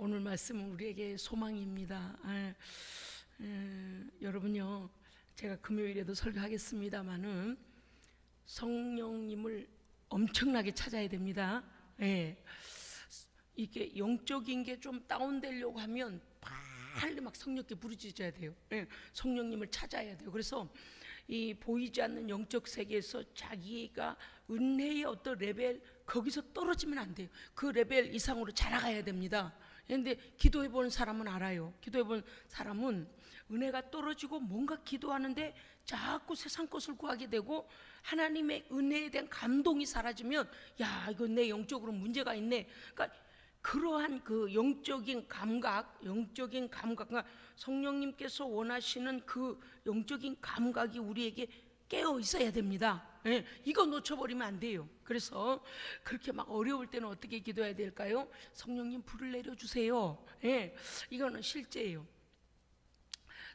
오늘 말씀은 우리에게 소망입니다. 여러분요, 제가 금요일에도 설교하겠습니다마는 성령님을 엄청나게 찾아야 됩니다. 이게 영적인 게 좀 다운되려고 하면 빨리 막 성령께 부르짖어야 돼요. 성령님을 찾아야 돼요. 그래서 이 보이지 않는 영적 세계에서 자기가 은혜의 어떤 레벨, 거기서 떨어지면 안 돼요. 그 레벨 이상으로 자라가야 됩니다. 그런데 기도해 본 사람은 알아요. 기도해 본 사람은 은혜가 떨어지고 뭔가 기도하는데 자꾸 세상 것을 구하게 되고 하나님의 은혜에 대한 감동이 사라지면, 야, 이거 내 영적으로 문제가 있네. 그러니까 그러한 그 영적인 감각, 그러니까 성령님께서 원하시는 그 영적인 감각이 우리에게 깨어 있어야 됩니다. 이거 놓쳐버리면 안 돼요. 그래서 그렇게 막 어려울 때는 어떻게 기도해야 될까요? 성령님 불을 내려주세요. 이거는 실제예요.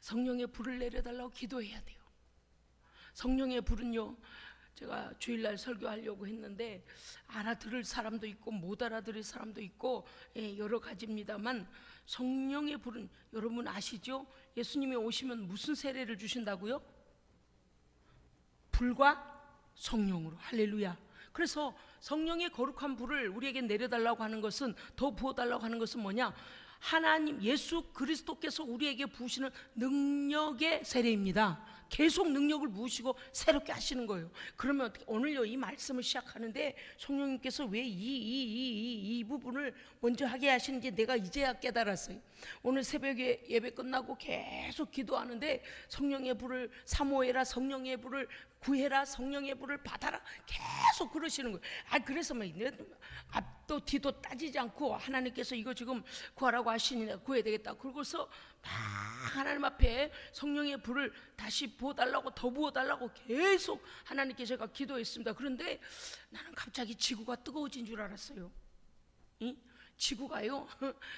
성령의 불을 내려달라고 기도해야 돼요. 성령의 불은요, 제가 주일날 설교하려고 했는데 알아들을 사람도 있고 못 알아들을 사람도 있고 여러 가지입니다만, 성령의 불은 여러분 아시죠? 예수님이 오시면 무슨 세례를 주신다고요? 불과 성령으로. 할렐루야. 그래서 성령의 거룩한 불을 우리에게 내려달라고 하는 것은, 더 부어달라고 하는 것은 뭐냐? 하나님 예수 그리스도께서 우리에게 부으시는 능력의 세례입니다. 계속 능력을 부으시고 새롭게 하시는 거예요. 그러면 오늘요, 이 말씀을 시작하는데 성령님께서 왜 이 부분을 먼저 하게 하시는지 내가 이제야 깨달았어요. 오늘 새벽에 예배 끝나고 계속 기도하는데 성령의 불을 사모해라, 성령의 불을 구해라, 성령의 불을 받아라, 계속 그러시는 거예요. 그래서 막 앞도 뒤도 따지지 않고 하나님께서 이거 지금 구하라고 하시니 내가 구해야 되겠다. 그러고서 막 하나님 앞에 성령의 불을 다시 부어달라고, 더 부어달라고 계속 하나님께 제가 기도했습니다. 그런데 나는 갑자기 지구가 뜨거워진 줄 알았어요. 지구가요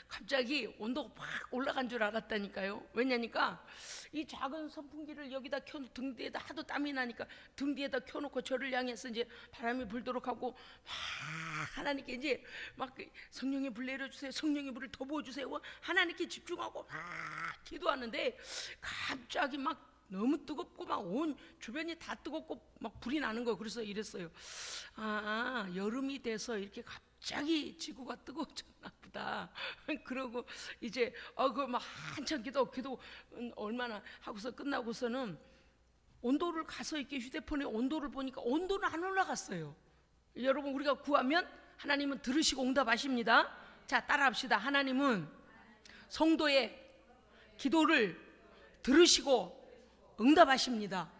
갑자기 온도가 확 올라간 줄 알았다니까요. 왜냐니까 이 작은 선풍기를 여기다 켜놓고 등 뒤에다 하도 땀이 나니까 등 뒤에다 켜놓고 저를 향해서 이제 바람이 불도록 하고 막 하나님께 이제 막 성령의 불 내려주세요, 성령의 불을 더 부어주세요, 하나님께 집중하고 막 기도하는데 갑자기 막 너무 뜨겁고 막 온 주변이 다 뜨겁고 막 불이 나는 거예요. 그래서 이랬어요. 여름이 돼서 이렇게 갑자기 지구가 뜨거워졌나 보다. 그러고 이제 그 막 한참 기도 얼마나 하고서 끝나고서는 온도를 가서 이렇게 휴대폰에 온도를 보니까 온도는 안 올라갔어요. 여러분, 우리가 구하면 하나님은 들으시고 응답하십니다. 자, 따라합시다. 하나님은 성도의 기도를 들으시고 응답하십니다.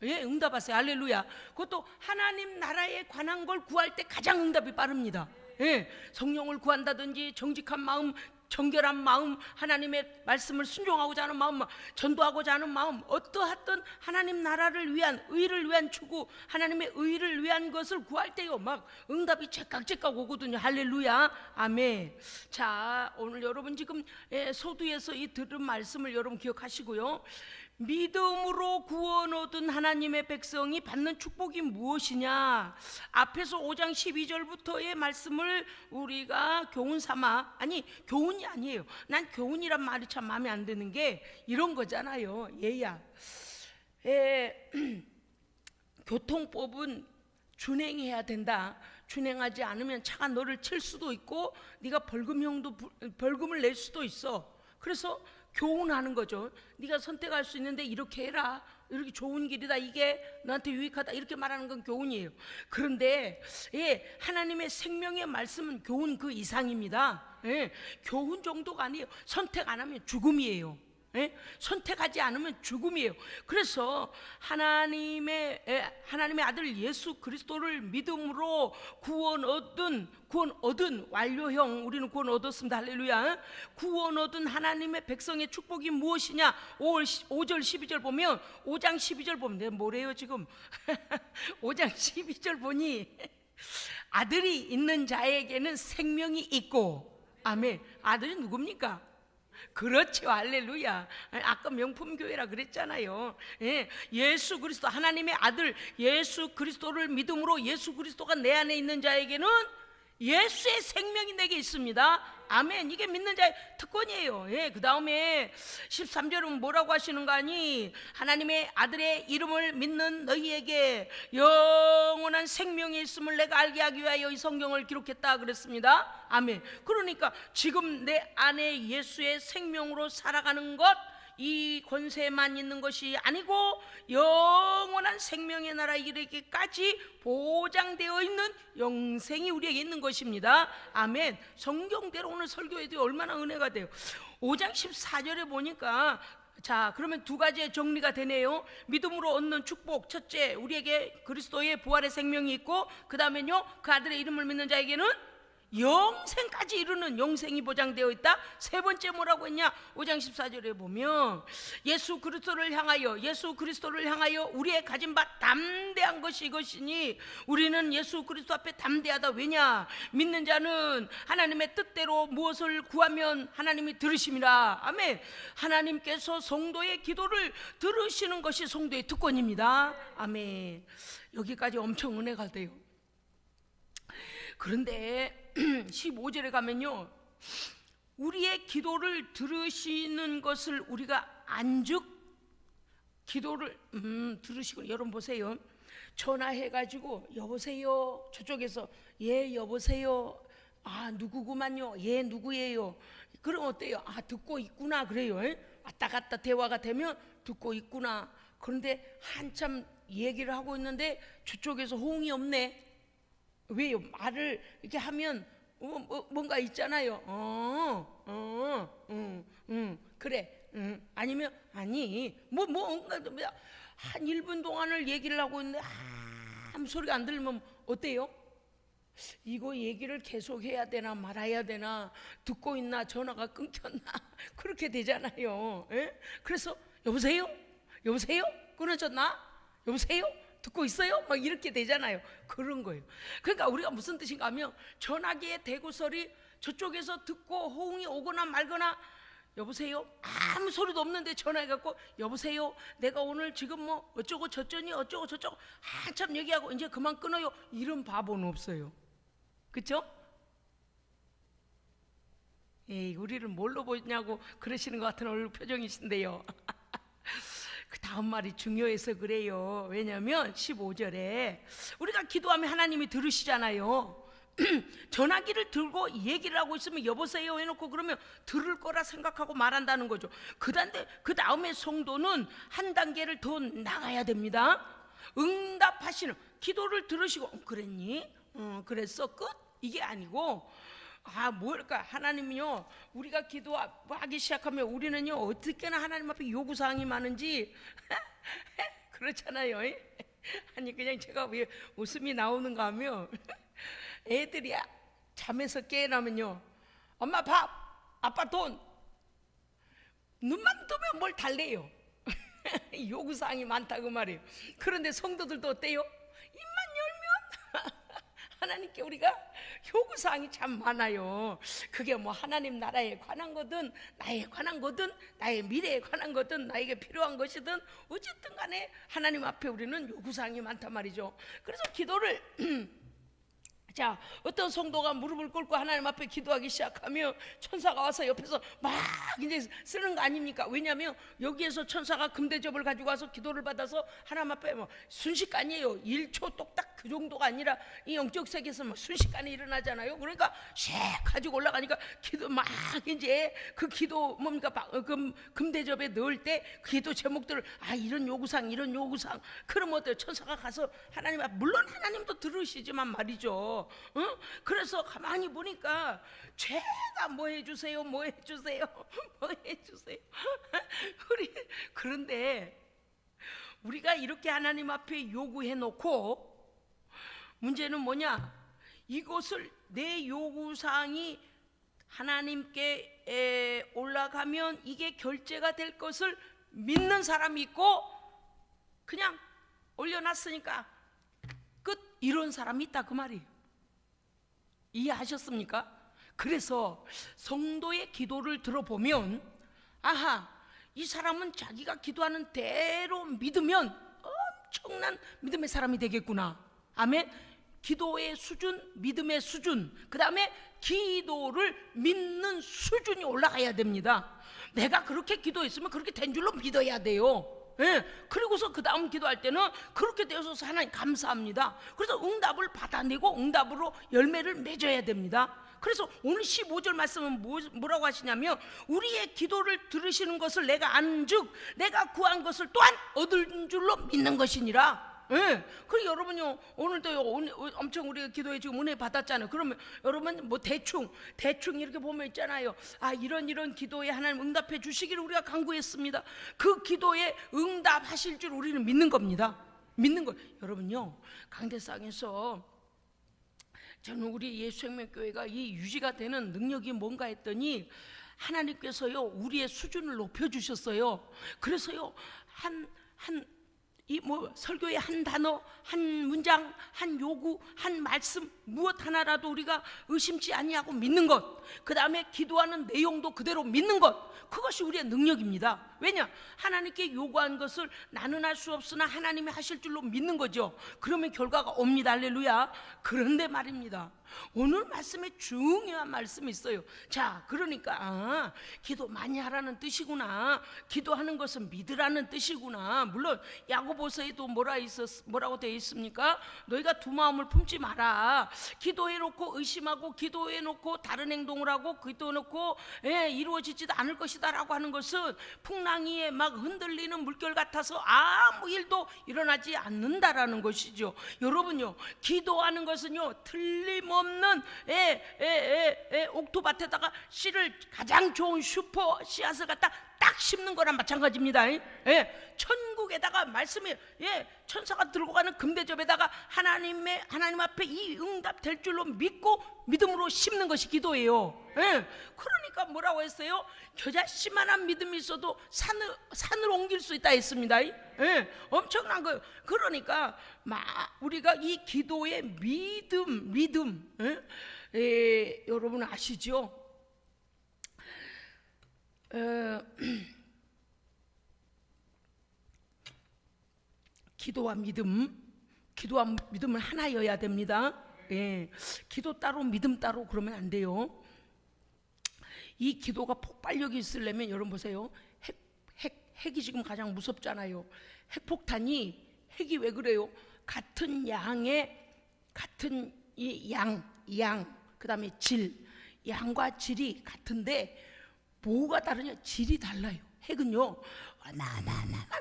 응답하세요. 할렐루야. 그것도 하나님 나라에 관한 걸 구할 때 가장 응답이 빠릅니다. 성령을 구한다든지 정직한 마음, 정결한 마음, 하나님의 말씀을 순종하고자 하는 마음, 전도하고자 하는 마음, 어떠하든 하나님 나라를 위한, 의를 위한 추구, 하나님의 의를 위한 것을 구할 때요, 막 응답이 제깍제깍 오거든요. 할렐루야. 아멘. 자, 오늘 여러분 지금 소두에서 이 들은 말씀을 여러분 기억하시고요. 믿음으로 구원 얻은 하나님의 백성이 받는 축복이 무엇이냐? 앞에서 5장 12절부터의 말씀을 우리가 교훈 삼아, 교훈이 아니에요. 난 교훈이란 말이 참 마음에 안 드는 게 이런 거잖아요. 교통법은 준행해야 된다. 준행하지 않으면 차가 너를 칠 수도 있고 네가 벌금을 낼 수도 있어. 그래서 교훈하는 거죠. 네가 선택할 수 있는데 이렇게 해라, 이렇게 좋은 길이다, 이게 너한테 유익하다, 이렇게 말하는 건 교훈이에요. 그런데 하나님의 생명의 말씀은 교훈 그 이상입니다. 교훈 정도가 아니에요. 선택 안 하면 죽음이에요. 선택하지 않으면 죽음이에요. 그래서 하나님의 아들 예수 그리스도를 믿음으로 구원 얻은 완료형, 우리는 구원 얻었습니다. 할렐루야. 구원 얻은 하나님의 백성의 축복이 무엇이냐? 5절 12절 보면, 5장 12절 보면 내가 뭐래요 지금 5장 12절 보니 아들이 있는 자에게는 생명이 있고. 아멘. 아들이 누굽니까? 그렇죠. 할렐루야. 아까 명품교회라 그랬잖아요. 예수 그리스도, 하나님의 아들 예수 그리스도를 믿음으로 예수 그리스도가 내 안에 있는 자에게는 예수의 생명이 내게 있습니다. 아멘. 이게 믿는 자의 특권이에요. 예, 그 다음에 13절은 뭐라고 하시는 거 아니? 하나님의 아들의 이름을 믿는 너희에게 영원한 생명이 있음을 내가 알게 하기 위하여 이 성경을 기록했다 그랬습니다. 아멘. 그러니까 지금 내 안에 예수의 생명으로 살아가는 것, 이 권세만 있는 것이 아니고 영원한 생명의 나라 이르기까지 보장되어 있는 영생이 우리에게 있는 것입니다. 아멘. 성경대로 오늘 설교해도 얼마나 은혜가 돼요. 5장 14절에 보니까 자, 그러면 두 가지의 정리가 되네요. 믿음으로 얻는 축복, 첫째, 우리에게 그리스도의 부활의 생명이 있고, 그 다음에요, 그 아들의 이름을 믿는 자에게는 영생까지 이루는 영생이 보장되어 있다. 세 번째 뭐라고 했냐? 5장 14절에 보면 예수 그리스도를 향하여 우리의 가진 바 담대한 것이 이것이니 우리는 예수 그리스도 앞에 담대하다. 왜냐? 믿는 자는 하나님의 뜻대로 무엇을 구하면 하나님이 들으심이라. 아멘. 하나님께서 성도의 기도를 들으시는 것이 성도의 특권입니다. 아멘. 여기까지 엄청 은혜가 돼요. 그런데 15절에 가면요, 우리의 기도를 들으시는 것을 우리가 안즉 기도를 들으시고, 여러분 보세요. 전화해가지고 여보세요, 저쪽에서 예 여보세요, 아 누구구만요, 예 누구예요. 그럼 어때요? 아 듣고 있구나 그래요. 왔다 갔다 대화가 되면 듣고 있구나. 그런데 한참 얘기를 하고 있는데 저쪽에서 호응이 없네. 왜요? 말을 이렇게 하면 뭔가 있잖아요. 그래. 아니면 아니 뭔가 한 1분 동안을 얘기를 하고 있는데 아무 소리가 안 들리면 어때요? 이거 얘기를 계속 해야 되나 말아야 되나, 듣고 있나 전화가 끊겼나 그렇게 되잖아요. 예? 그래서 여보세요? 끊어졌나? 여보세요? 듣고 있어요? 막 이렇게 되잖아요. 그런 거예요. 그러니까 우리가 무슨 뜻인가 하면 전화기의 대구설이 저쪽에서 듣고 호응이 오거나 말거나, 여보세요? 아무 소리도 없는데 전화해갖고 여보세요? 내가 오늘 지금 뭐 어쩌고 저쩌니 어쩌고 저쩌고 한참 얘기하고 이제 그만 끊어요. 이런 바보는 없어요. 그쵸? 에이, 우리를 뭘로 보냐고 그러시는 것 같은 얼굴 표정이신데요. 그 다음 말이 중요해서 그래요. 왜냐하면 15절에 우리가 기도하면 하나님이 들으시잖아요. 전화기를 들고 얘기를 하고 있으면 여보세요 해놓고 그러면 들을 거라 생각하고 말한다는 거죠. 그 다음에 성도는 한 단계를 더 나가야 됩니다. 응답하시는, 기도를 들으시고 그랬니? 그랬어? 끝? 이게 아니고, 뭘까? 하나님이요, 우리가 기도하기 시작하면 우리는요, 어떻게나 하나님 앞에 요구사항이 많은지 그렇잖아요. 아니, 그냥 제가 왜 웃음이 나오는가 하면 애들이 잠에서 깨어나면요, 엄마 밥, 아빠 돈, 눈만 뜨면 뭘 달래요. 요구사항이 많다고 말이에요. 그런데 성도들도 어때요? 입만 열면 하나님께 우리가 요구사항이 참 많아요. 그게 뭐 하나님 나라에 관한 거든 나에 관한 거든 나의 미래에 관한 거든 나에게 필요한 것이든 어쨌든 간에 하나님 앞에 우리는 요구사항이 많단 말이죠. 그래서 기도를 자, 어떤 성도가 무릎을 꿇고 하나님 앞에 기도하기 시작하면 천사가 와서 옆에서 막 이제 쓰는 거 아닙니까? 왜냐하면 여기에서 천사가 금대접을 가지고 와서 기도를 받아서 하나님 앞에 뭐 순식간이에요. 1초 똑딱 그 정도가 아니라 이 영적 세계에서 뭐 순식간에 일어나잖아요. 그러니까 샥 가지고 올라가니까 기도 막 이제 그 기도 뭡니까? 금대접에 넣을 때 기도 제목들을 이런 요구사항 그럼 어때요? 천사가 가서 하나님 앞, 물론 하나님도 들으시지만 말이죠. 그래서 가만히 보니까 죄가 뭐 해주세요. 그런데 우리가 이렇게 하나님 앞에 요구해 놓고 문제는 뭐냐? 이것을 내 요구사항이 하나님께 올라가면 이게 결제가 될 것을 믿는 사람이 있고, 그냥 올려놨으니까 끝, 이런 사람이 있다 그 말이에요. 이해하셨습니까? 그래서 성도의 기도를 들어보면 이 사람은 자기가 기도하는 대로 믿으면 엄청난 믿음의 사람이 되겠구나. 아멘. 기도의 수준, 믿음의 수준, 그 다음에 기도를 믿는 수준이 올라가야 됩니다. 내가 그렇게 기도했으면 그렇게 된 줄로 믿어야 돼요. 예. 그리고서 그 다음 기도할 때는 그렇게 되어서 하나님 감사합니다. 그래서 응답을 받아내고 응답으로 열매를 맺어야 됩니다. 그래서 오늘 15절 말씀은 뭐라고 하시냐면, 우리의 기도를 들으시는 것을 내가 안즉 내가 구한 것을 또한 얻은 줄로 믿는 것이니라. 예. 그리고 여러분요, 오늘도 엄청 우리가 기도에 지금 은혜 받았잖아요. 그러면 여러분 뭐 대충 이렇게 보면 있잖아요. 아, 이런 기도에 하나님 응답해 주시기를 우리가 간구했습니다. 그 기도에 응답하실 줄 우리는 믿는 겁니다. 믿는 거. 여러분요, 강대상에서 저는 우리 예수생명교회가 이 유지가 되는 능력이 뭔가 했더니, 하나님께서요 우리의 수준을 높여주셨어요. 그래서요 설교의 한 단어, 한 문장, 한 요구, 한 말씀 무엇 하나라도 우리가 의심치 아니하고 믿는 것, 그 다음에 기도하는 내용도 그대로 믿는 것, 그것이 우리의 능력입니다. 왜냐? 하나님께 요구한 것을 나는 할 수 없으나 하나님이 하실 줄로 믿는 거죠. 그러면 결과가 옵니다. 할렐루야. 그런데 말입니다, 오늘 말씀에 중요한 말씀이 있어요. 자, 그러니까 기도 많이 하라는 뜻이구나, 기도하는 것은 믿으라는 뜻이구나. 물론 야고보서에도 뭐라고 되어 있습니까? 너희가 두 마음을 품지 마라. 기도해놓고 의심하고, 기도해놓고 다른 행동을 하고, 기도해놓고 이루어지지도 않을 것이다 라고 하는 것은 풍랑이에 막 흔들리는 물결 같아서 아무 일도 일어나지 않는다라는 것이죠. 여러분요, 기도하는 것은요 틀림없는 옥토밭에다가 씨를, 가장 좋은 슈퍼 씨앗을 갖다 딱 심는 거랑 마찬가지입니다. 천국에다가 말씀이, 천사가 들고 가는 금대접에다가 하나님 앞에 이 응답 될 줄로 믿고 믿음으로 심는 것이 기도예요. 그러니까 뭐라고 했어요? 겨자씨만한 믿음이 있어도 산을 옮길 수 있다 했습니다. 엄청난 거예요. 그러니까 우리가 이 기도의 믿음, 여러분 아시죠? 기도와 믿음은 하나여야 됩니다. 기도 따로 믿음 따로 그러면 안 돼요. 이 기도가 폭발력이 있으려면, 여러분 보세요. 핵이 지금 가장 무섭잖아요. 핵이 왜 그래요? 같은 양, 그 다음에 양과 질이 같은데 뭐가 다르냐? 질이 달라요. 핵은요,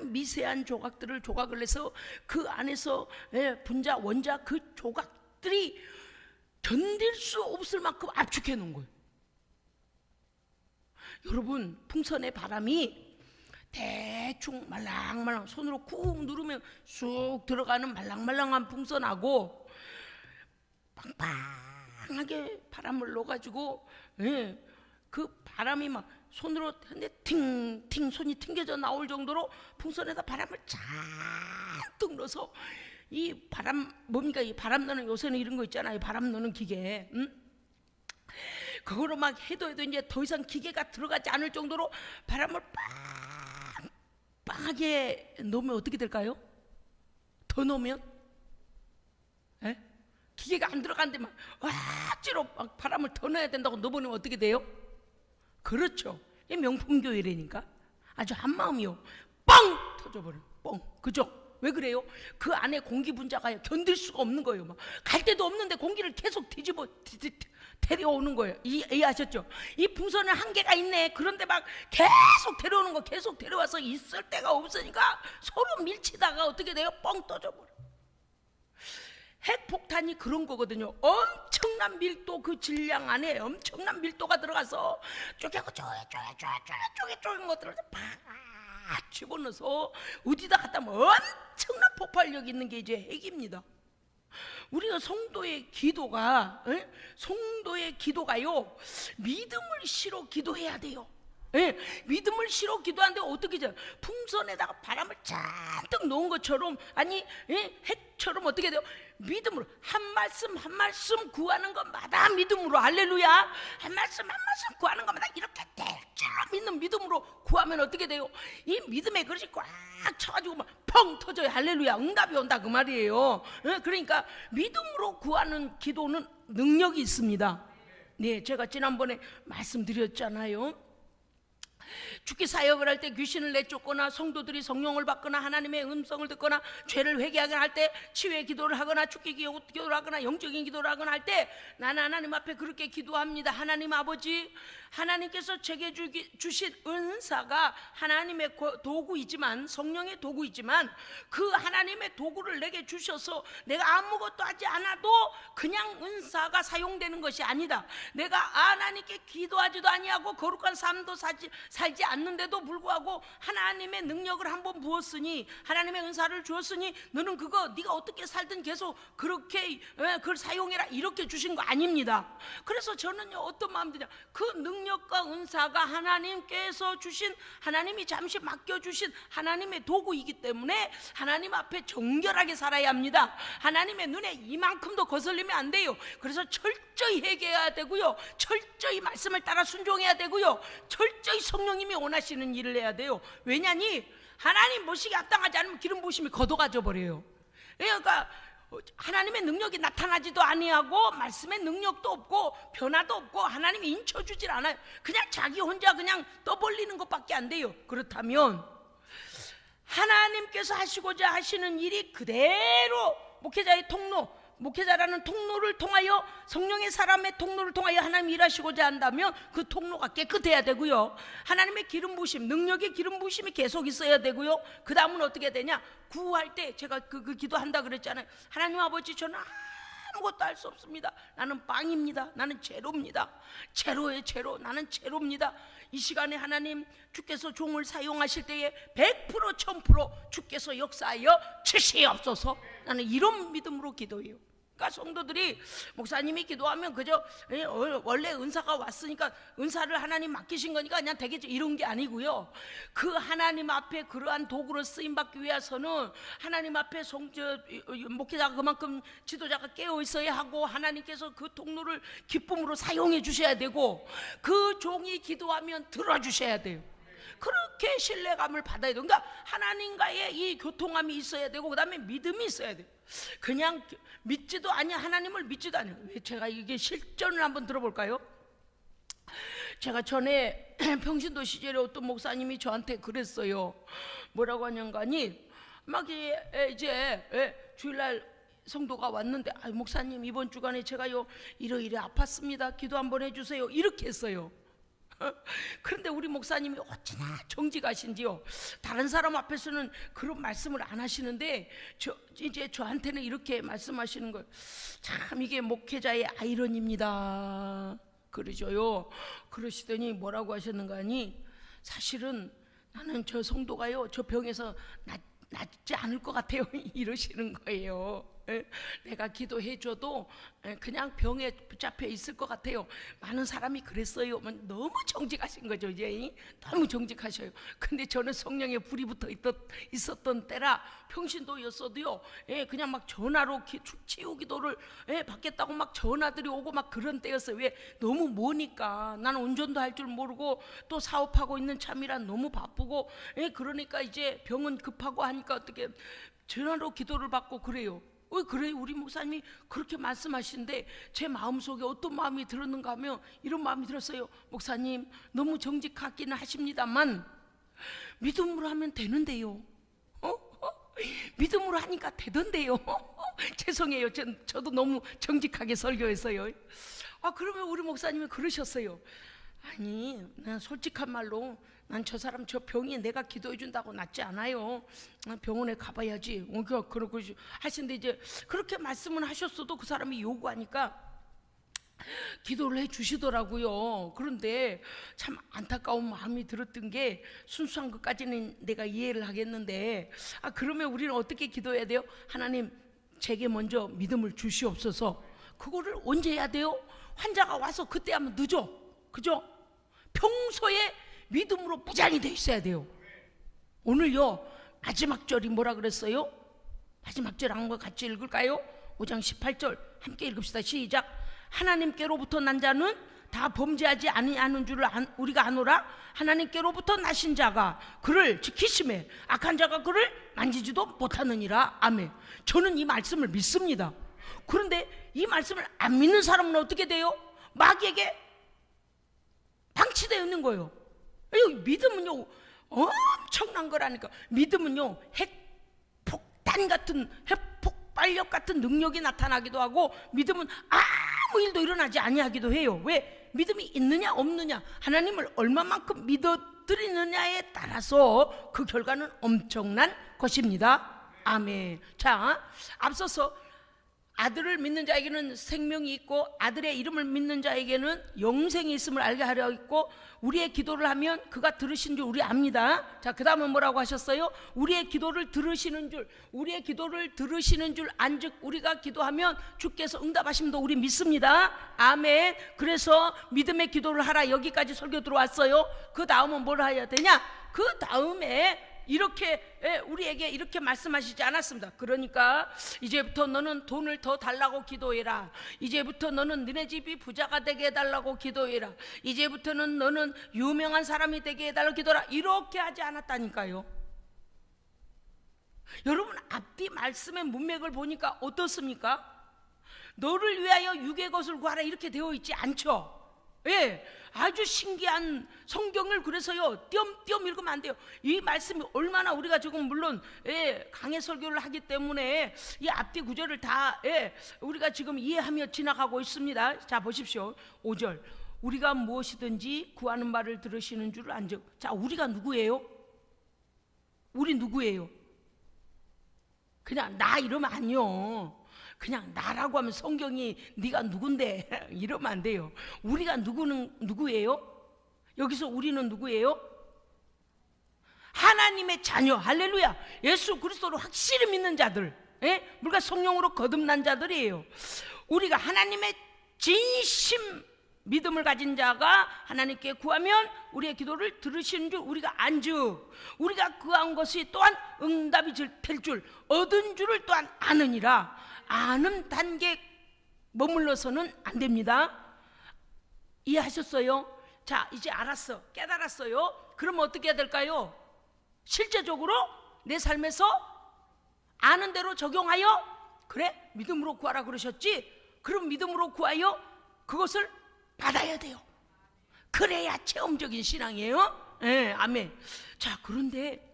미세한 조각을 해서 그 안에서 분자, 원자, 그 조각들이 견딜 수 없을 만큼 압축해 놓은 거예요. 여러분, 풍선의 바람이 대충 말랑말랑 손으로 꾹 누르면 쑥 들어가는 말랑말랑한 풍선하고, 빵빵하게 바람을 넣어가지고 그 바람이 막 손으로 팅팅 손이 튕겨져 나올 정도로 풍선에다 바람을 잔뜩 넣어서, 이 바람 뭡니까? 이 바람 넣는, 요새는 이런 거 있잖아요. 바람 넣는 기계. 그거로 막 해도 이제 더 이상 기계가 들어가지 않을 정도로 바람을 빵빵하게 넣으면 어떻게 될까요? 더 넣으면 기계가 안 들어가는데 막 억지로 막 바람을 더 넣어야 된다고 넣어보면 어떻게 돼요? 그렇죠. 이 명품교회라니까 아주 한마음이요, 뻥 터져버려. 뻥. 그죠? 왜 그래요? 그 안에 공기 분자가 견딜 수가 없는 거예요. 막 갈 데도 없는데 공기를 계속 데려오는 거예요. 이해하셨죠? 이 풍선은 한계가 있네. 그런데 막 계속 데려오는 거, 계속 데려와서 있을 데가 없으니까 서로 밀치다가 어떻게 돼요? 뻥 터져버려. 핵폭탄이 그런 거거든요. 엄청난 밀도, 그 질량 안에 엄청난 밀도가 들어가서 쪼개진 것들을 팍 집어넣어서 어디다 갖다 놓으면 엄청난 폭발력 있는 게 이제 핵입니다. 우리가 성도의 기도가요, 믿음을 실어 기도해야 돼요. 믿음을 실어 기도하는데 어떻게 해요? 풍선에다가 바람을 잔뜩 놓은 것처럼, 핵처럼 어떻게 돼요? 믿음으로 한 말씀 한 말씀 구하는 것마다 믿음으로, 할렐루야, 한 말씀 한 말씀 구하는 것마다 이렇게 될 줄 믿는 여러분 믿음으로 구하면 어떻게 돼요? 이 믿음의 그릇이 꽉 차가지고 막 펑 터져요. 할렐루야, 응답이 온다 그 말이에요. 그러니까 믿음으로 구하는 기도는 능력이 있습니다. 네, 제가 지난번에 말씀드렸잖아요. 죽기 사역을 할 때 귀신을 내쫓거나 성도들이 성령을 받거나 하나님의 음성을 듣거나 죄를 회개하거나 할 때 치유의 기도를 하거나 죽기 기도를 하거나 영적인 기도를 하거나 할 때 나는 하나님 앞에 그렇게 기도합니다. 하나님 아버지, 하나님께서 제게 주신 은사가 하나님의 도구이지만, 성령의 도구이지만 그 하나님의 도구를 내게 주셔서 내가 아무것도 하지 않아도 그냥 은사가 사용되는 것이 아니다. 내가 하나님께 기도하지도 아니하고 거룩한 삶도 살지 않는데도 불구하고 하나님의 능력을 한번 부었으니, 하나님의 은사를 주었으니 너는 그거 네가 어떻게 살든 계속 그렇게 그걸 사용해라, 이렇게 주신 거 아닙니다. 그래서 저는요, 어떤 마음 드냐, 그 능력과 은사가 하나님께서 주신, 하나님이 잠시 맡겨주신 하나님의 도구이기 때문에 하나님 앞에 정결하게 살아야 합니다. 하나님의 눈에 이만큼도 거슬리면 안 돼요. 그래서 철저히 회개해야 되고요, 철저히 말씀을 따라 순종해야 되고요, 철저히 성령님이 원하시는 일을 해야 돼요. 왜냐니 하나님 모시기 합당하지 않으면 기름 부으심이 걷어가져 버려요. 그러니까 하나님의 능력이 나타나지도 아니하고 말씀의 능력도 없고 변화도 없고 하나님이 인쳐주질 않아요. 그냥 자기 혼자 그냥 떠벌리는 것밖에 안 돼요. 그렇다면 하나님께서 하시고자 하시는 일이 그대로 목회자의 통로, 목회자라는 통로를 통하여, 성령의 사람의 통로를 통하여 하나님 일하시고자 한다면 그 통로가 깨끗해야 되고요, 하나님의 기름 부으심, 능력의 기름 부으심이 계속 있어야 되고요, 그 다음은 어떻게 되냐, 구할 때 제가 그 기도한다 그랬잖아요. 하나님 아버지, 저는 아무것도 할 수 없습니다. 나는 빵입니다. 나는 제로입니다. 제로의 제로, 나는 제로입니다. 이 시간에 하나님 주께서 종을 사용하실 때에 100% 1000% 주께서 역사하여 주시옵소서. 나는 이런 믿음으로 기도해요. 그러니까 성도들이 목사님이 기도하면 그저 원래 은사가 왔으니까 은사를 하나님 맡기신 거니까 그냥 되겠죠, 이런 게 아니고요, 그 하나님 앞에 그러한 도구로 쓰임받기 위해서는 하나님 앞에 목회자가 그만큼 지도자가 깨어 있어야 하고, 하나님께서 그 통로를 기쁨으로 사용해 주셔야 되고, 그 종이 기도하면 들어주셔야 돼요. 그렇게 신뢰감을 받아야 돼요. 그러니까 하나님과의 이 교통함이 있어야 되고, 그 다음에 믿음이 있어야 돼요. 그냥 믿지도 아니야, 하나님을 믿지도 않아요. 제가 이게 실전을 한번 들어볼까요? 제가 전에 평신도 시절에 어떤 목사님이 저한테 그랬어요. 뭐라고 하냐니, 막 이제 주일날 성도가 왔는데, 목사님 이번 주간에 제가요 이러이러 아팠습니다, 기도 한번 해주세요, 이렇게 했어요. 그런데 우리 목사님이 어찌나 정직하신지요, 다른 사람 앞에서는 그런 말씀을 안 하시는데 이제 저한테는 이렇게 말씀하시는 거예요. 참 이게 목회자의 아이러니입니다 그러죠요. 그러시더니 뭐라고 하셨는가 하니, 사실은 나는 저 성도가요 저 병에서 낫지 않을 것 같아요 이러시는 거예요. 내가 기도해줘도 그냥 병에 붙잡혀 있을 것 같아요. 많은 사람이 그랬어요. 너무 정직하신 거죠. 이제 너무 정직하셔요. 근데 저는 성령의 불이 붙어 있었던 때라 평신도였어도요, 그냥 막 전화로 치유 기도를 받겠다고 막 전화들이 오고 막 그런 때였어요. 왜? 너무 머니까. 나는 운전도 할 줄 모르고 또 사업하고 있는 참이라 너무 바쁘고, 그러니까 이제 병은 급하고 하니까 어떻게 전화로 기도를 받고 그래요. 그래, 우리 목사님이 그렇게 말씀하시는데 제 마음속에 어떤 마음이 들었는가 하면 이런 마음이 들었어요. 목사님 너무 정직하기는 하십니다만 믿음으로 하면 되는데요. 믿음으로 하니까 되던데요. 죄송해요, 저도 너무 정직하게 설교했어요. 그러면 우리 목사님이 그러셨어요. 아니, 난 솔직한 말로 난 저 사람 저 병이 내가 기도해 준다고 낫지 않아요. 병원에 가봐야지. 그러고 하시는데, 이제 그렇게 말씀은 하셨어도 그 사람이 요구하니까 기도를 해 주시더라고요. 그런데 참 안타까운 마음이 들었던 게, 순수한 것까지는 내가 이해를 하겠는데, 그러면 우리는 어떻게 기도해야 돼요? 하나님 제게 먼저 믿음을 주시옵소서. 그거를 언제 해야 돼요? 환자가 와서 그때 하면 늦어, 그죠? 평소에 믿음으로 무장이 돼 있어야 돼요. 오늘요 마지막 절이 뭐라 그랬어요? 마지막 절 한 거 같이 읽을까요? 5장 18절 함께 읽읍시다. 시작. 하나님께로부터 난 자는 다 범죄하지 아니하는 줄을 우리가 아노라. 하나님께로부터 나신 자가 그를 지키심에 악한 자가 그를 만지지도 못하느니라. 아멘. 저는 이 말씀을 믿습니다. 그런데 이 말씀을 안 믿는 사람은 어떻게 돼요? 마귀에게 방치되어 있는 거예요. 믿음은요 엄청난 거라니까. 믿음은요 핵폭탄 같은, 핵폭발력 같은 능력이 나타나기도 하고, 믿음은 아무 일도 일어나지 아니하기도 해요. 왜? 믿음이 있느냐 없느냐, 하나님을 얼마만큼 믿어드리느냐에 따라서 그 결과는 엄청난 것입니다. 아멘. 자, 앞서서 아들을 믿는 자에게는 생명이 있고 아들의 이름을 믿는 자에게는 영생이 있음을 알게 하려 했고, 우리의 기도를 하면 그가 들으신 줄 우리 압니다. 자, 그 다음은 뭐라고 하셨어요? 우리의 기도를 들으시는 줄, 우리의 기도를 들으시는 줄 안즉 우리가 기도하면 주께서 응답하심도 우리 믿습니다. 아멘. 그래서 믿음의 기도를 하라, 여기까지 설교 들어왔어요. 그 다음은 뭘 해야 되냐? 그 다음에 이렇게 우리에게 이렇게 말씀하시지 않았습니다. 그러니까 이제부터 너는 돈을 더 달라고 기도해라. 이제부터 너는 너네 집이 부자가 되게 해달라고 기도해라. 이제부터는 너는 유명한 사람이 되게 해달라고 기도해라. 이렇게 하지 않았다니까요. 여러분, 앞뒤 말씀의 문맥을 보니까 어떻습니까? 너를 위하여 육의 것을 구하라 이렇게 되어 있지 않죠? 예, 아주 신기한 성경을 그래서요 띄엄띄엄 읽으면 안 돼요. 이 말씀이 얼마나 우리가 지금 물론 강해 설교를 하기 때문에 이 앞뒤 구절을 다 우리가 지금 이해하며 지나가고 있습니다. 자, 보십시오. 5절, 우리가 무엇이든지 구하는 말을 들으시는 줄 안즉. 자, 우리가 누구예요? 우리 누구예요? 그냥 나 이러면 아니요. 그냥 나라고 하면 성경이 네가 누군데 이러면 안 돼요. 우리가 누구예요? 여기서 우리는 누구예요? 하나님의 자녀. 할렐루야. 예수 그리스도를 확실히 믿는 자들, 물과 성령으로 거듭난 자들이에요. 우리가 하나님의 진심 믿음을 가진 자가 하나님께 구하면 우리의 기도를 들으시는 줄 우리가 안즉 우리가 구한 것이 또한 응답이 될 줄 얻은 줄을 또한 아느니라. 아는 단계 머물러서는 안 됩니다. 이해하셨어요? 자, 이제 알았어, 깨달았어요. 그럼 어떻게 해야 될까요? 실제적으로 내 삶에서 아는 대로 적용하여, 그래 믿음으로 구하라 그러셨지? 그럼 믿음으로 구하여 그것을 받아야 돼요. 그래야 체험적인 신앙이에요. 아멘. 자, 그런데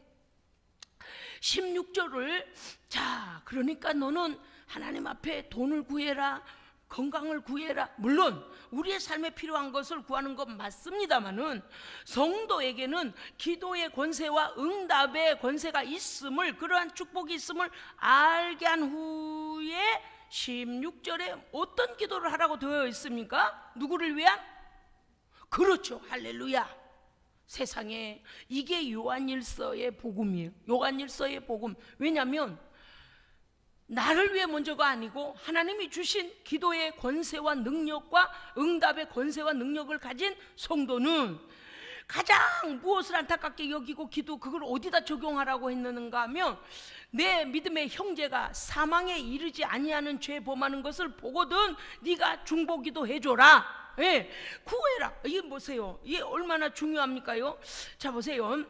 16절을, 자, 그러니까 너는 하나님 앞에 돈을 구해라, 건강을 구해라. 물론 우리의 삶에 필요한 것을 구하는 건 맞습니다만은 성도에게는 기도의 권세와 응답의 권세가 있음을, 그러한 축복이 있음을 알게 한 후에 16절에 어떤 기도를 하라고 되어 있습니까? 누구를 위한? 그렇죠, 할렐루야. 세상에 이게 요한일서의 복음이에요. 요한일서의 복음. 왜냐하면 나를 위해 먼저가 아니고 하나님이 주신 기도의 권세와 능력과 응답의 권세와 능력을 가진 성도는 가장 무엇을 안타깝게 여기고 그걸 어디다 적용하라고 했는가 하면, 내 믿음의 형제가 사망에 이르지 아니하는 죄 범하는 것을 보거든 네가 중보기도 해줘라. 구해라. 이게 보세요, 이게 얼마나 중요합니까요? 자, 보세요.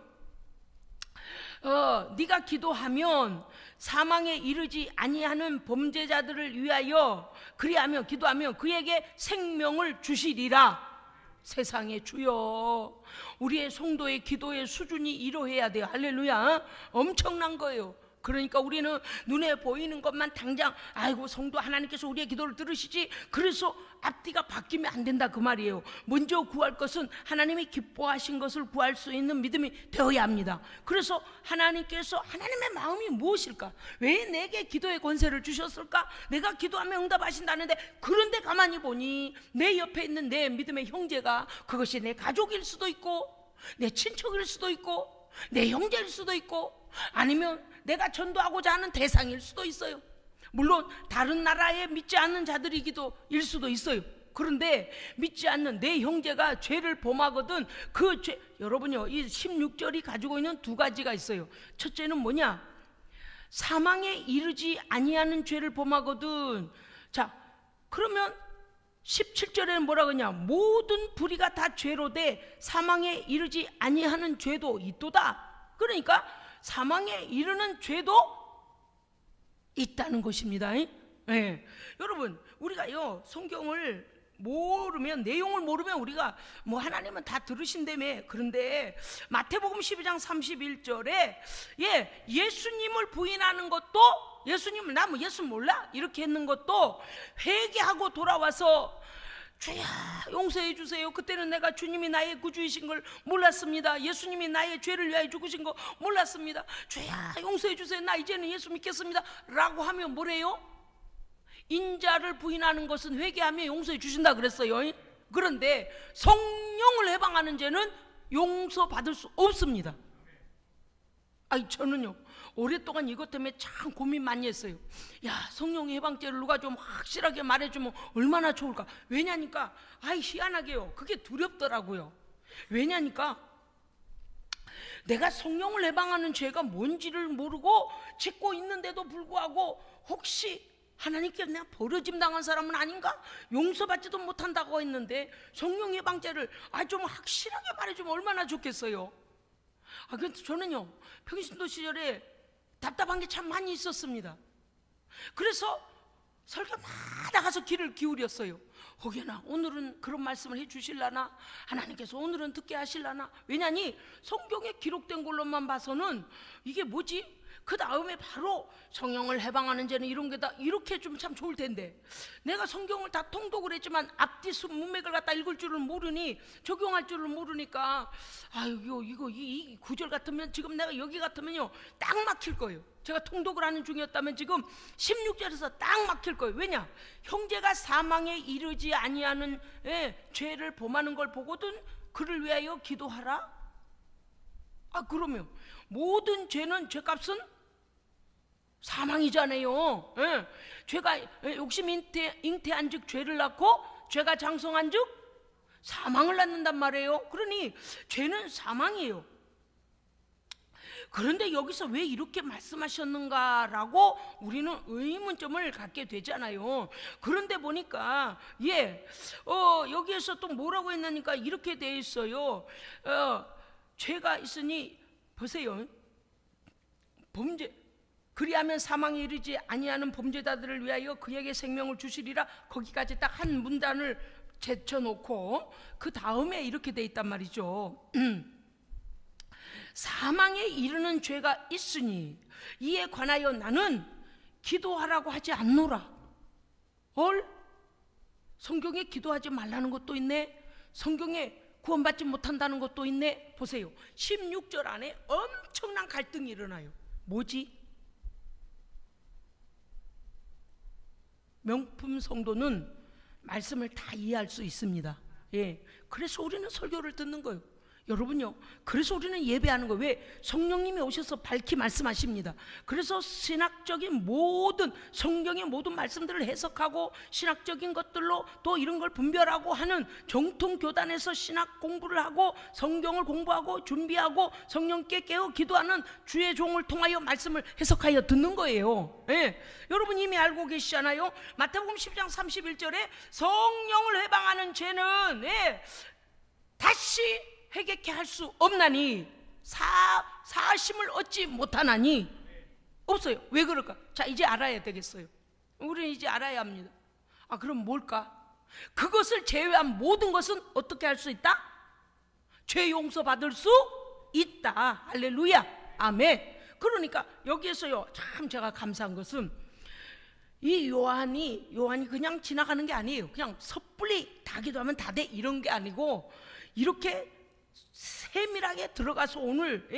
네가 기도하면 사망에 이르지 아니하는 범죄자들을 위하여 그리하며 기도하면 그에게 생명을 주시리라. 세상의 주여, 우리의 성도의 기도의 수준이 이러해야 돼요. 할렐루야. 엄청난 거예요. 그러니까 우리는 눈에 보이는 것만 당장 아이고 성도 하나님께서 우리의 기도를 들으시지, 그래서 앞뒤가 바뀌면 안 된다 그 말이에요. 먼저 구할 것은 하나님이 기뻐하신 것을 구할 수 있는 믿음이 되어야 합니다. 그래서 하나님께서, 하나님의 마음이 무엇일까? 왜 내게 기도의 권세를 주셨을까? 내가 기도하면 응답하신다는데, 그런데 가만히 보니 내 옆에 있는 내 믿음의 형제가, 그것이 내 가족일 수도 있고 내 친척일 수도 있고 내 형제일 수도 있고 아니면 내가 전도하고자 하는 대상일 수도 있어요. 물론 다른 나라에 믿지 않는 자들이기도 일 수도 있어요. 그런데 믿지 않는 내 형제가 죄를 범하거든 그 죄, 여러분요, 이 16절이 가지고 있는 두 가지가 있어요. 첫째는 뭐냐? 사망에 이르지 아니하는 죄를 범하거든. 자, 그러면 17절에는 뭐라 그러냐? 모든 불의가 다 죄로 돼 사망에 이르지 아니하는 죄도 있도다. 그러니까 사망에 이르는 죄도 있다는 것입니다. 네. 여러분, 우리가요 성경을 모르면, 내용을 모르면 우리가 뭐 하나님은 다 들으신다며. 그런데 마태복음 12장 31절에 예수님을 부인하는 것도, 예수님을 나 뭐 예수 몰라? 이렇게 했는 것도 회개하고 돌아와서 주야 용서해 주세요. 그때는 내가 주님이 나의 구주이신 걸 몰랐습니다. 예수님이 나의 죄를 위하여 죽으신 거 몰랐습니다. 주야 용서해 주세요. 나 이제는 예수 믿겠습니다 라고 하면 뭐래요? 인자를 부인하는 것은 회개하며 용서해 주신다 그랬어요. 그런데 성령을 해방하는 죄는 용서받을 수 없습니다. 아니 저는요 오랫동안 이것 때문에 참 고민 많이 했어요. 야, 성령의 해방죄를 누가 좀 확실하게 말해주면 얼마나 좋을까. 왜냐니까 희한하게요 그게 두렵더라고요. 왜냐니까 내가 성령을 해방하는 죄가 뭔지를 모르고 짓고 있는데도 불구하고 혹시 하나님께 내가 버려짐 당한 사람은 아닌가? 용서받지도 못한다고 했는데 성령 해방죄를 좀 확실하게 말해주면 얼마나 좋겠어요. 근데 저는요 평신도 시절에 답답한 게 참 많이 있었습니다. 그래서 설교마다 가서 귀를 기울였어요. 혹여나 오늘은 그런 말씀을 해주실라나, 하나님께서 오늘은 듣게 하실라나. 왜냐니 성경에 기록된 걸로만 봐서는 이게 뭐지? 그 다음에 바로 성령을 해방하는 죄는 이런 게다 이렇게 좀 참 좋을 텐데, 내가 성경을 다 통독을 했지만 앞뒤 문맥을 갖다 읽을 줄을 모르니, 적용할 줄을 모르니까 이 구절 같으면 지금 내가 여기 같으면요 딱 막힐 거예요. 제가 통독을 하는 중이었다면 지금 16절에서 딱 막힐 거예요. 왜냐? 형제가 사망에 이르지 아니하는 죄를 범하는 걸 보거든 그를 위하여 기도하라. 그러면 모든 죄는 죄값은 사망이잖아요. 죄가 욕심 잉태한 즉 죄를 낳고 죄가 장성한 즉 사망을 낳는단 말이에요. 그러니 죄는 사망이에요. 그런데 여기서 왜 이렇게 말씀하셨는가라고 우리는 의문점을 갖게 되잖아요. 그런데 보니까 여기에서 또 뭐라고 했나니까 이렇게 돼 있어요. 죄가 있으니 보세요. 그리하면 사망에 이르지 아니하는 범죄자들을 위하여 그에게 생명을 주시리라. 거기까지 딱 한 문단을 제쳐놓고 그 다음에 이렇게 돼 있단 말이죠. 사망에 이르는 죄가 있으니 이에 관하여 나는 기도하라고 하지 않노라. 성경에 기도하지 말라는 것도 있네. 성경에 구원받지 못한다는 것도 있네. 보세요. 16절 안에 엄청난 갈등이 일어나요. 뭐지? 명품 성도는 말씀을 다 이해할 수 있습니다. 그래서 우리는 설교를 듣는 거예요. 여러분요, 그래서 우리는 예배하는 거예요. 왜? 성령님이 오셔서 밝히 말씀하십니다. 그래서 신학적인 모든 성경의 모든 말씀들을 해석하고 신학적인 것들로 또 이런 걸 분별하고 하는 정통교단에서 신학 공부를 하고 성경을 공부하고 준비하고 성령께 깨어 기도하는 주의 종을 통하여 말씀을 해석하여 듣는 거예요. 여러분 이미 알고 계시잖아요. 마태복음 10장 31절에 성령을 해방하는 죄는 다시 회개케 할 수 없나니 사심을 얻지 못하나니. 없어요. 왜 그럴까? 자, 이제 알아야 되겠어요. 우리는 이제 알아야 합니다. 그럼 뭘까? 그것을 제외한 모든 것은 어떻게 할 수 있다? 죄 용서받을 수 있다. 할렐루야. 아멘. 그러니까 여기에서요 참 제가 감사한 것은 이 요한이 그냥 지나가는 게 아니에요. 그냥 섣불리 다 기도하면 다 돼 이런 게 아니고 이렇게 세밀하게 들어가서 오늘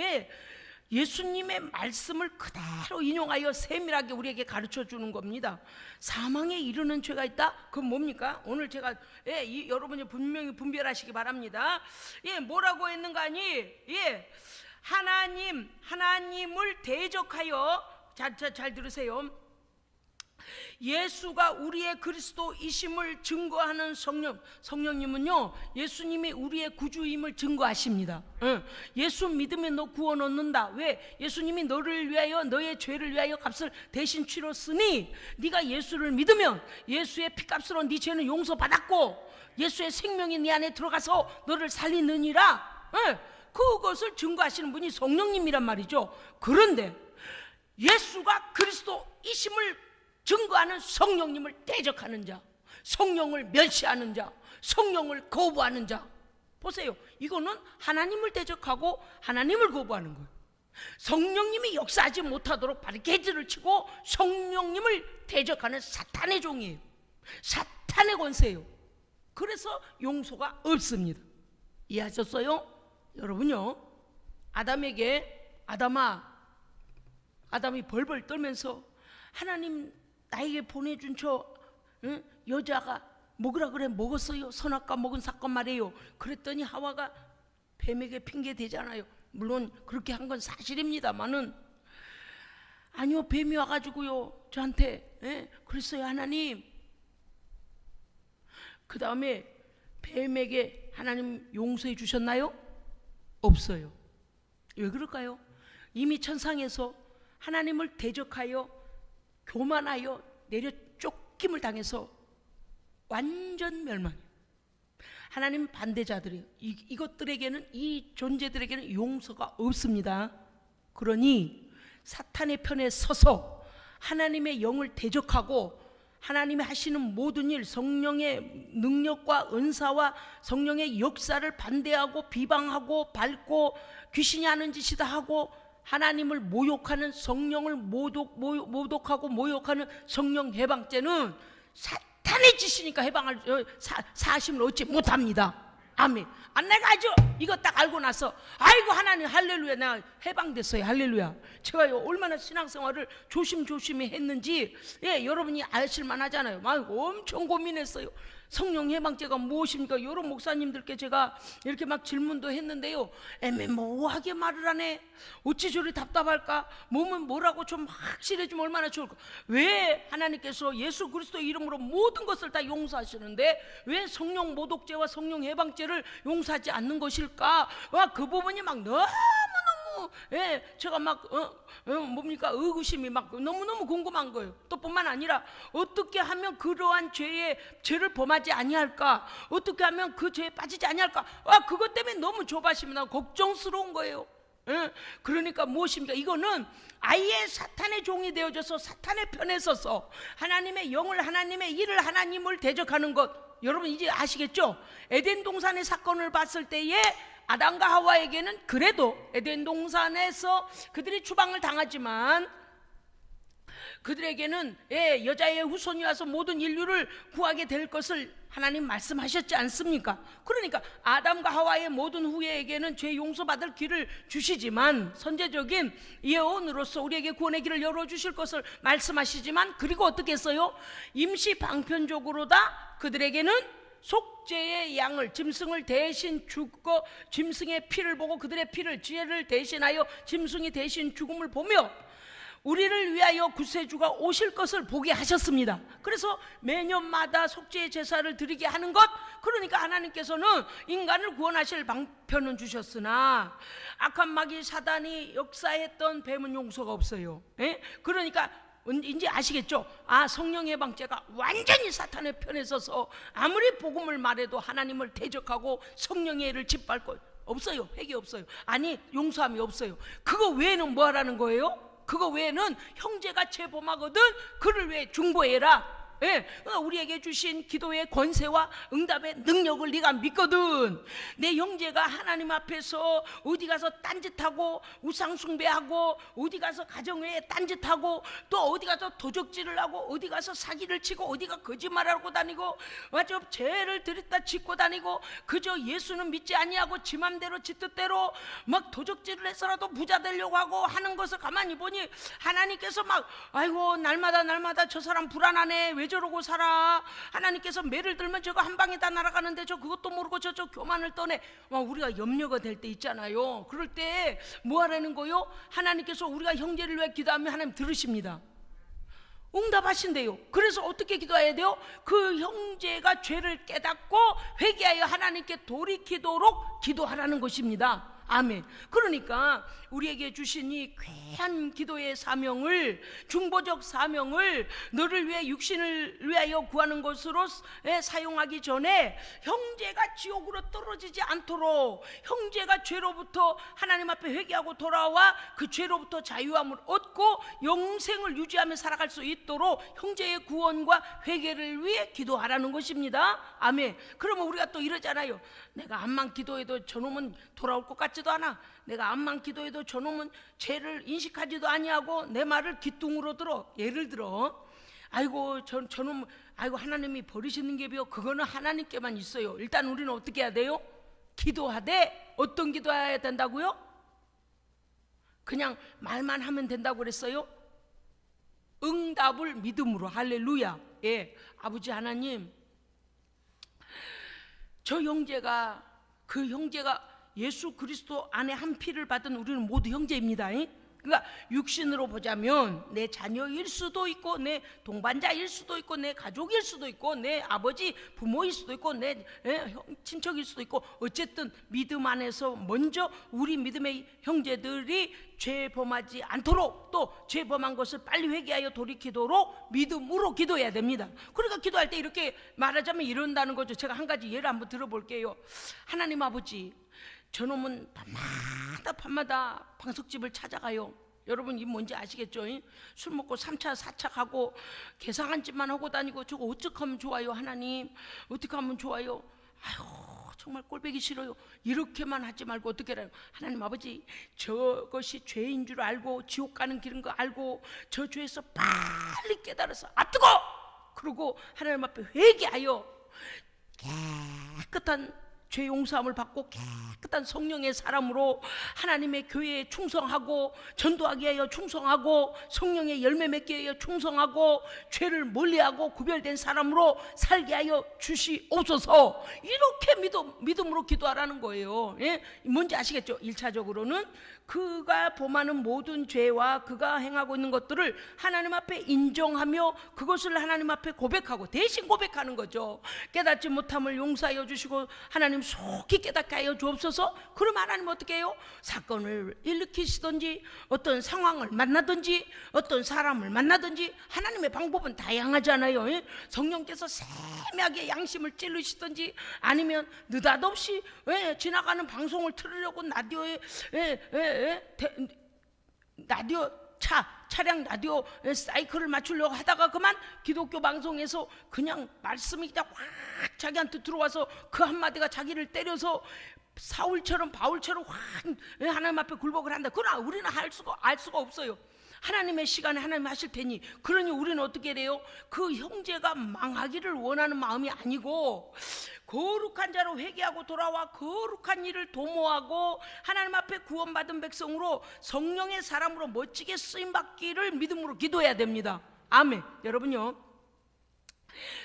예수님의 말씀을 그대로 인용하여 세밀하게 우리에게 가르쳐 주는 겁니다. 사망에 이르는 죄가 있다? 그건 뭡니까? 오늘 제가 여러분이 분명히 분별하시기 바랍니다. 뭐라고 했는가 하니 하나님을 대적하여 잘 들으세요. 예수가 우리의 그리스도이심을 증거하는 성령님은요, 예수님이 우리의 구주임을 증거하십니다. 예수 믿으면 너 구원 얻는다. 왜? 예수님이 너를 위하여, 너의 죄를 위하여 값을 대신 치렀으니 네가 예수를 믿으면 예수의 피값으로 네 죄는 용서받았고 예수의 생명이 네 안에 들어가서 너를 살리느니라. 그것을 증거하시는 분이 성령님이란 말이죠. 그런데 예수가 그리스도이심을 증거하는 성령님을 대적하는 자, 성령을 멸시하는 자, 성령을 거부하는 자, 보세요. 이거는 하나님을 대적하고 하나님을 거부하는 거예요. 성령님이 역사하지 못하도록 바리케이드를 치고 성령님을 대적하는 사탄의 종이에요. 사탄의 권세예요. 그래서 용서가 없습니다. 이해하셨어요? 여러분요, 아담에게 아담이 벌벌 떨면서 하나님 나에게 보내준 저 여자가 먹으라 그래 먹었어요. 선악과 먹은 사건 말이에요. 그랬더니 하와가 뱀에게 핑계 대잖아요. 물론 그렇게 한 건 사실입니다만은, 아니요, 뱀이 와가지고요 저한테 그랬어요 하나님. 그 다음에 뱀에게 하나님 용서해 주셨나요? 없어요. 왜 그럴까요? 이미 천상에서 하나님을 대적하여 교만하여 내려 쫓김을 당해서 완전 멸망. 하나님 반대자들이에요. 이것들에게는, 이 존재들에게는 용서가 없습니다. 그러니 사탄의 편에 서서 하나님의 영을 대적하고 하나님이 하시는 모든 일, 성령의 능력과 은사와 성령의 역사를 반대하고 비방하고 밟고 귀신이 하는 짓이다 하고 하나님을 모욕하는, 성령을 모독하고 모욕하는 성령 해방죄는 사탄의 짓이니까 사심을 얻지 못합니다. 아멘. 내가 아주 이거 딱 알고 나서 아이고 하나님 할렐루야, 내가 해방됐어요. 할렐루야. 제가 얼마나 신앙생활을 조심조심히 했는지 여러분이 아실만 하잖아요. 막 엄청 고민했어요. 성령 해방죄가 무엇입니까? 여러 목사님들께 제가 이렇게 막 질문도 했는데요, 애매모호하게 말을 하네. 어찌 저리 답답할까? 몸은 뭐라고 좀 확실해지면 얼마나 좋을까? 왜 하나님께서 예수 그리스도 이름으로 모든 것을 다 용서하시는데 왜 성령 모독죄와 성령 해방죄를 용서하지 않는 것일까? 그 부분이 막 너무너무 제가 막 뭡니까, 의구심이 막 너무너무 궁금한 거예요. 또 뿐만 아니라 어떻게 하면 그러한 죄를 범하지 아니할까? 어떻게 하면 그 죄에 빠지지 아니할까? 그것 때문에 너무 조바심이나 걱정스러운 거예요. 그러니까 무엇입니까? 이거는 아예 사탄의 종이 되어져서 사탄의 편에 서서 하나님의 영을, 하나님의 일을, 하나님을 대적하는 것. 여러분 이제 아시겠죠? 에덴 동산의 사건을 봤을 때에 아담과 하와에게는 그래도 에덴 동산에서 그들이 추방을 당하지만 그들에게는 여자의 후손이 와서 모든 인류를 구하게 될 것을 하나님 말씀하셨지 않습니까? 그러니까 아담과 하와의 모든 후예에게는 죄 용서받을 길을 주시지만, 선제적인 예언으로서 우리에게 구원의 길을 열어주실 것을 말씀하시지만, 그리고 어떻게 했어요? 임시 방편적으로다 그들에게는 속죄의 양을, 짐승을 대신 죽고 짐승의 피를 보고 그들의 피를, 죄를 대신하여 짐승이 대신 죽음을 보며 우리를 위하여 구세주가 오실 것을 보게 하셨습니다. 그래서 매년마다 속죄의 제사를 드리게 하는 것, 그러니까 하나님께서는 인간을 구원하실 방편은 주셨으나 악한 마귀 사단이 역사했던 뱀은 용서가 없어요. 그러니까 이제 아시겠죠? 성령 해방죄가 완전히 사탄의 편에 서서 아무리 복음을 말해도 하나님을 대적하고 성령의 애를 짓밟고 없어요. 회개 없어요. 아니, 용서함이 없어요. 그거 외에는 뭐 하라는 거예요? 그거 외에는 형제가 죄범하거든 그를 왜 중보해라. 우리에게 주신 기도의 권세와 응답의 능력을 네가 믿거든. 내 형제가 하나님 앞에서 어디 가서 딴짓하고 우상 숭배하고 어디 가서 가정회에 딴짓하고 또 어디 가서 도적질을 하고 어디 가서 사기를 치고 어디가 거짓말하고 다니고 맞아, 죄를 들였다 짓고 다니고 그저 예수는 믿지 아니하고 지 맘대로 지 뜻대로 막 도적질을 해서라도 부자 되려고 하고 하는 것을 가만히 보니 하나님께서 막 아이고 날마다 저 사람 불안하네, 왜 저러고 살아. 하나님께서 매를 들면 저거 한 방에 다 날아가는데 저 그것도 모르고 저 교만을 떠내. 우리가 염려가 될 때 있잖아요. 그럴 때 뭐 하라는 거요? 하나님께서 우리가 형제를 위해 기도하면 하나님 들으십니다. 응답하신대요. 그래서 어떻게 기도해야 돼요? 그 형제가 죄를 깨닫고 회개하여 하나님께 돌이키도록 기도하라는 것입니다. 아멘. 그러니까 우리에게 주신 이 귀한 기도의 사명을, 중보적 사명을 너를 위해 육신을 위하여 구하는 것으로 사용하기 전에 형제가 지옥으로 떨어지지 않도록, 형제가 죄로부터 하나님 앞에 회개하고 돌아와 그 죄로부터 자유함을 얻고 영생을 유지하며 살아갈 수 있도록 형제의 구원과 회개를 위해 기도하라는 것입니다. 아멘. 그러면 우리가 또 이러잖아요. 내가 암만 기도해도 저놈은 돌아올 것 같지도 않아. 내가 암만 기도해도 저놈은 죄를 인식하지도 아니하고 내 말을 귀뚱으로 들어. 예를 들어, 아이고 저놈, 아이고 하나님이 버리시는 게 비어. 그거는 하나님께만 있어요. 일단 우리는 어떻게 해야 돼요? 기도하되. 어떤 기도해야 된다고요? 그냥 말만 하면 된다고 그랬어요? 응답을 믿음으로. 할렐루야. 예, 아버지 하나님, 저 형제가, 그 형제가 예수 그리스도 안에 한 피를 받은 우리는 모두 형제입니다. 그러니까 육신으로 보자면 내 자녀일 수도 있고, 내 동반자일 수도 있고, 내 가족일 수도 있고, 내 아버지 부모일 수도 있고, 내 친척일 수도 있고, 어쨌든 믿음 안에서 먼저 우리 믿음의 형제들이 죄 범하지 않도록, 또 죄 범한 것을 빨리 회개하여 돌이키도록 믿음으로 기도해야 됩니다. 그러니까 기도할 때 이렇게 말하자면 이런다는 거죠. 제가 한 가지 예를 한번 들어볼게요. 하나님 아버지, 저놈은 밤마다 방석집을 찾아가요. 여러분 이 뭔지 아시겠죠? 술 먹고 3차 4차 가고 개상한 짓만 하고 다니고, 저거 어떻게 하면 좋아요? 하나님 어떻게 하면 좋아요? 아유 정말 꼴보기 싫어요. 이렇게만 하지 말고 어떻게 해요? 하나님 아버지, 저것이 죄인 줄 알고 지옥 가는 길인 거 알고 저 죄에서 빨리 깨달아서 뜨거! 그러고 하나님 앞에 회개하여 깨끗한 죄 용서함을 받고 깨끗한 성령의 사람으로 하나님의 교회에 충성하고, 전도하기 위하여 충성하고, 성령의 열매 맺기 위하여 충성하고, 죄를 멀리하고 구별된 사람으로 살게 하여 주시옵소서. 이렇게 믿음으로 기도하라는 거예요. 예? 뭔지 아시겠죠? 1차적으로는 그가 범하는 모든 죄와 그가 행하고 있는 것들을 하나님 앞에 인정하며 그것을 하나님 앞에 고백하고, 대신 고백하는 거죠. 깨닫지 못함을 용서하여 주시고 하나님 속히 깨닫게 하여 주옵소서. 그럼 하나님 어떻게 해요? 사건을 일으키시든지, 어떤 상황을 만나든지, 어떤 사람을 만나든지, 하나님의 방법은 다양하잖아요. 성령께서 세밀하게 양심을 찔르시든지, 아니면 느닷없이 지나가는 방송을 틀으려고 차량 라디오 사이클을 맞추려고 하다가 그만 기독교 방송에서 그냥 말씀이 그냥 확 자기한테 들어와서 그 한마디가 자기를 때려서 사울처럼 바울처럼 확 하나님 앞에 굴복을 한다. 그러나 우리는 알 수가 없어요. 하나님의 시간에 하나님 하실 테니. 그러니 우리는 어떻게 돼요? 그 형제가 망하기를 원하는 마음이 아니고, 거룩한 자로 회개하고 돌아와 거룩한 일을 도모하고 하나님 앞에 구원받은 백성으로 성령의 사람으로 멋지게 쓰임받기를 믿음으로 기도해야 됩니다. 아멘. 여러분요,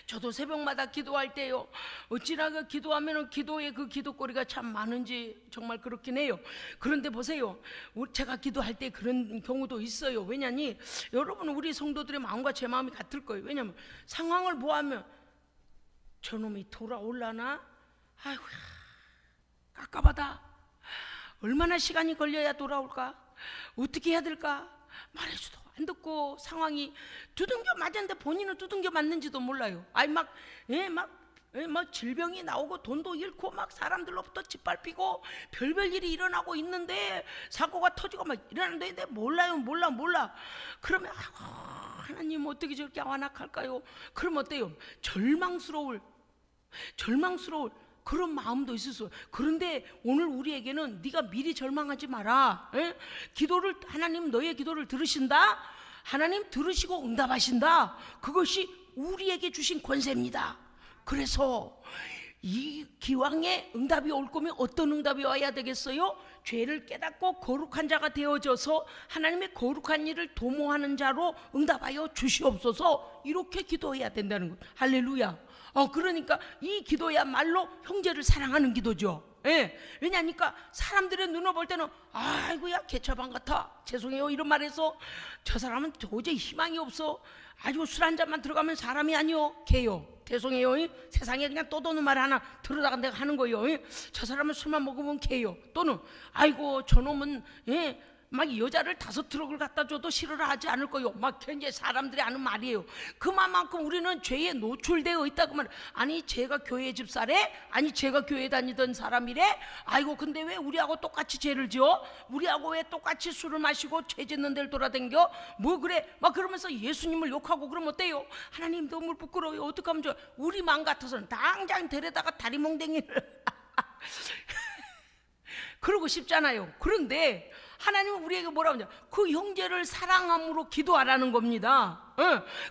저도 새벽마다 기도할 때요, 어찌나 그 기도하면 기도의 그 기도거리가 참 많은지 정말 그렇긴 해요. 그런데 보세요, 제가 기도할 때 그런 경우도 있어요. 왜냐니 여러분, 우리 성도들의 마음과 제 마음이 같을 거예요. 왜냐면 상황을 보아하면 저놈이 돌아올라나? 아이고 깝깝하다. 얼마나 시간이 걸려야 돌아올까? 어떻게 해야 될까? 말해줘도 안 듣고, 상황이 두둥겨 맞았는데 본인은 두둥겨 맞는지도 몰라요. 아니 막 질병이 나오고 돈도 잃고 막 사람들로부터 짓밟히고 별별 일이 일어나고 있는데, 사고가 터지고 막 일어나는데 몰라. 그러면 하나님 어떻게 저렇게 완악할까요? 그럼 어때요? 절망스러울 그런 마음도 있을 수. 그런데 오늘 우리에게는 네가 미리 절망하지 마라. 기도를, 하나님 너의 기도를 들으신다. 하나님 들으시고 응답하신다. 그것이 우리에게 주신 권세입니다. 그래서 이 기왕에 응답이 올 거면 어떤 응답이 와야 되겠어요? 죄를 깨닫고 거룩한 자가 되어져서 하나님의 거룩한 일을 도모하는 자로 응답하여 주시옵소서. 이렇게 기도해야 된다는 것. 할렐루야. 그러니까 이 기도야말로 형제를 사랑하는 기도죠. 예, 왜냐니까 사람들의 눈을 볼 때는 아이고야 개차반 같아, 죄송해요 이런 말해서 저 사람은 도저히 희망이 없어, 아주 술 한 잔만 들어가면 사람이 아니요 개요, 죄송해요 세상에 그냥 떠도는 말 하나 들어다가 내가 하는 거예요. 저 사람은 술만 먹으면 개요. 또는 아이고 저놈은 막 여자를 5트럭을 갖다 줘도 싫어라 하지 않을 거요. 막 현재 사람들이 하는 말이에요. 그만큼 우리는 죄에 노출되어 있다고 말. 아니 제가 교회 집사래? 아니 제가 교회 다니던 사람이래? 아이고 근데 왜 우리하고 똑같이 죄를 지어? 우리하고 왜 똑같이 술을 마시고 죄 짓는 데를 돌아댕겨? 뭐 그래? 막 그러면서 예수님을 욕하고 그러면 어때요? 하나님 너무 부끄러워요. 어떡하면 좋아? 우리만 같아서는 당장 데려다가 다리몽댕이를 그러고 싶잖아요. 그런데 하나님은 우리에게 뭐라고 하냐? 그 형제를 사랑함으로 기도하라는 겁니다.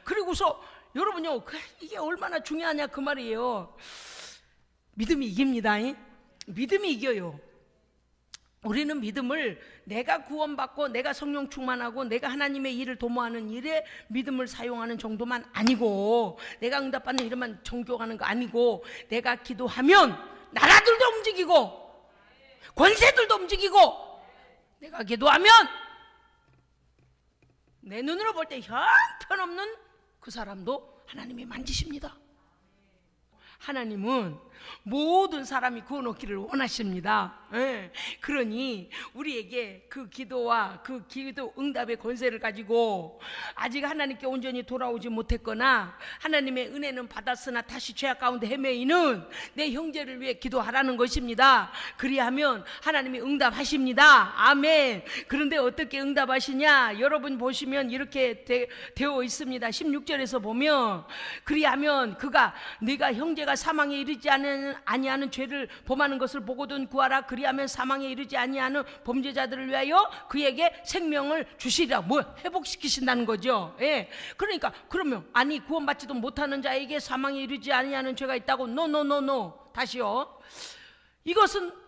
그리고서 여러분요, 이게 얼마나 중요하냐 그 말이에요. 믿음이 이깁니다. 믿음이 이겨요. 우리는 믿음을 내가 구원받고 내가 성령 충만하고 내가 하나님의 일을 도모하는 일에 믿음을 사용하는 정도만 아니고, 내가 응답받는 일만 정교하는 거 아니고, 내가 기도하면 나라들도 움직이고 권세들도 움직이고, 내가 기도하면 내 눈으로 볼 때 형편없는 그 사람도 하나님이 만지십니다. 하나님은 모든 사람이 구원 얻기를 원하십니다. 그러니 우리에게 그 기도와 그 기도 응답의 권세를 가지고 아직 하나님께 온전히 돌아오지 못했거나 하나님의 은혜는 받았으나 다시 죄악 가운데 헤매이는 내 형제를 위해 기도하라는 것입니다. 그리하면 하나님이 응답하십니다. 아멘. 그런데 어떻게 응답하시냐? 여러분 보시면 이렇게 되어 있습니다. 16절에서 보면, 그리하면 그가 네가 형제가 사망에 이르지 아니하는 죄를 범하는 것을 보거든 구하라. 그리하면 사망에 이르지 아니하는 범죄자들을 위하여 그에게 생명을 주시리라. 뭐 회복시키신다는 거죠. 그러니까 그러면 아니 구원받지도 못하는 자에게 사망에 이르지 아니하는 죄가 있다고? 노. 다시요. 이것은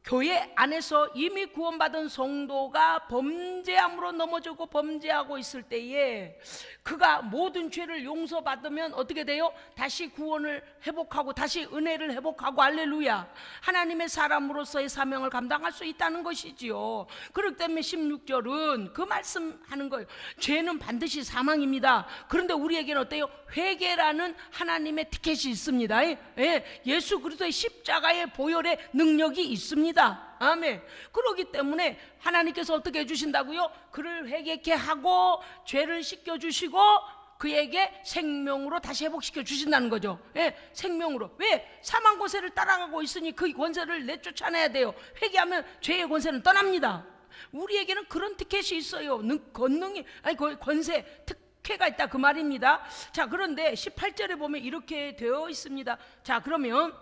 교회 안에서 이미 구원받은 성도가 범죄함으로 넘어지고 범죄하고 있을 때에 그가 모든 죄를 용서받으면 어떻게 돼요? 다시 구원을 회복하고 다시 은혜를 회복하고, 할렐루야, 하나님의 사람으로서의 사명을 감당할 수 있다는 것이지요. 그렇기 때문에 16절은 그 말씀하는 거예요. 죄는 반드시 사망입니다. 그런데 우리에게는 어때요? 회개라는 하나님의 티켓이 있습니다. 예수 그리스도의 십자가의 보혈의 능력이 있습니다. 아멘. 그렇기 때문에 하나님께서 어떻게 해주신다고요? 그를 회개케 하고 죄를 씻겨주시고 그에게 생명으로 다시 회복시켜 주신다는 거죠. 생명으로. 왜? 사망 권세를 따라가고 있으니 그 권세를 내쫓아내야 돼요. 회개하면 죄의 권세는 떠납니다. 우리에게는 그런 티켓이 있어요. 권세, 특혜가 있다 그 말입니다. 자, 그런데 18절에 보면 이렇게 되어 있습니다. 자, 그러면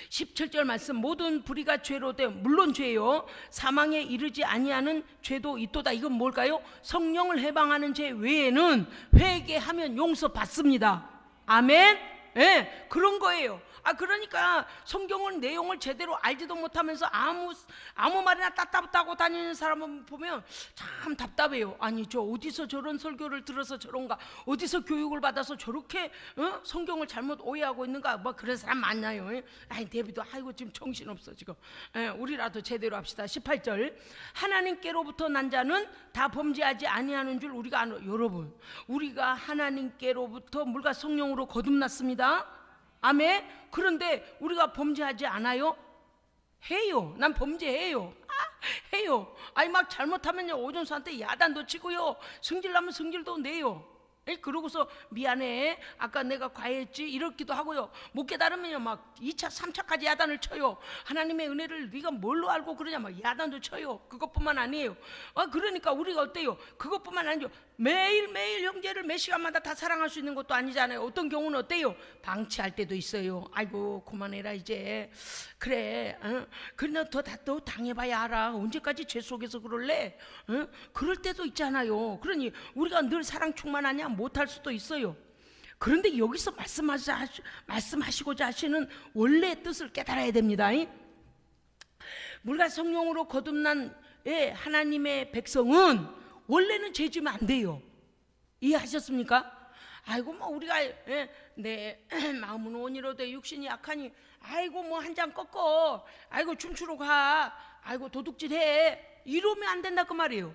17절 말씀, 모든 불의가 죄로 되, 물론 죄요, 사망에 이르지 아니하는 죄도 있도다. 이건 뭘까요? 성령을 해방하는 죄 외에는 회개하면 용서받습니다. 아멘. 그런 거예요. 그러니까 성경을 내용을 제대로 알지도 못하면서 아무 말이나 따따따고 다니는 사람을 보면 참 답답해요. 아니 저 어디서 저런 설교를 들어서 저런가, 어디서 교육을 받아서 저렇게 성경을 잘못 오해하고 있는가, 뭐 그런 사람 많나요? 아니 데비도 아이고 지금 정신없어 지금. 우리라도 제대로 합시다. 18절, 하나님께로부터 난 자는 다 범죄하지 아니하는 줄 우리가 아노. 여러분, 우리가 하나님께로부터 물과 성령으로 거듭났습니다. 아멘. 그런데 우리가 범죄하지 않아요? 해요. 난 범죄해요. 해요. 아니 막 잘못하면요 오존수한테 야단도 치고요, 승질나면 승질도 내요. 그러고서 미안해, 아까 내가 과했지 이렇기도 하고요. 못 깨달으면요 막 2차 3차까지 야단을 쳐요. 하나님의 은혜를 네가 뭘로 알고 그러냐 막 야단도 쳐요. 그것뿐만 아니에요. 그러니까 우리가 어때요? 그것뿐만 아니죠. 매일매일 형제를 몇 시간마다 다 사랑할 수 있는 것도 아니잖아요. 어떤 경우는 어때요? 방치할 때도 있어요. 아이고 그만해라 이제, 그래 그래 더 당해봐야 알아. 언제까지 죄 속에서 그럴래? 그럴 때도 있잖아요. 그러니 우리가 늘 사랑 충만하냐? 못할 수도 있어요. 그런데 여기서 말씀하시고자 하시는 원래의 뜻을 깨달아야 됩니다. 물과 성령으로 거듭난 하나님의 백성은 원래는 죄 지으면 안 돼요. 이해하셨습니까? 아이고 뭐 우리가 내 마음은 원이로되 육신이 약하니 아이고 뭐 한 잔 꺾어, 아이고 춤추러 가, 아이고 도둑질해, 이러면 안 된다 그 말이에요.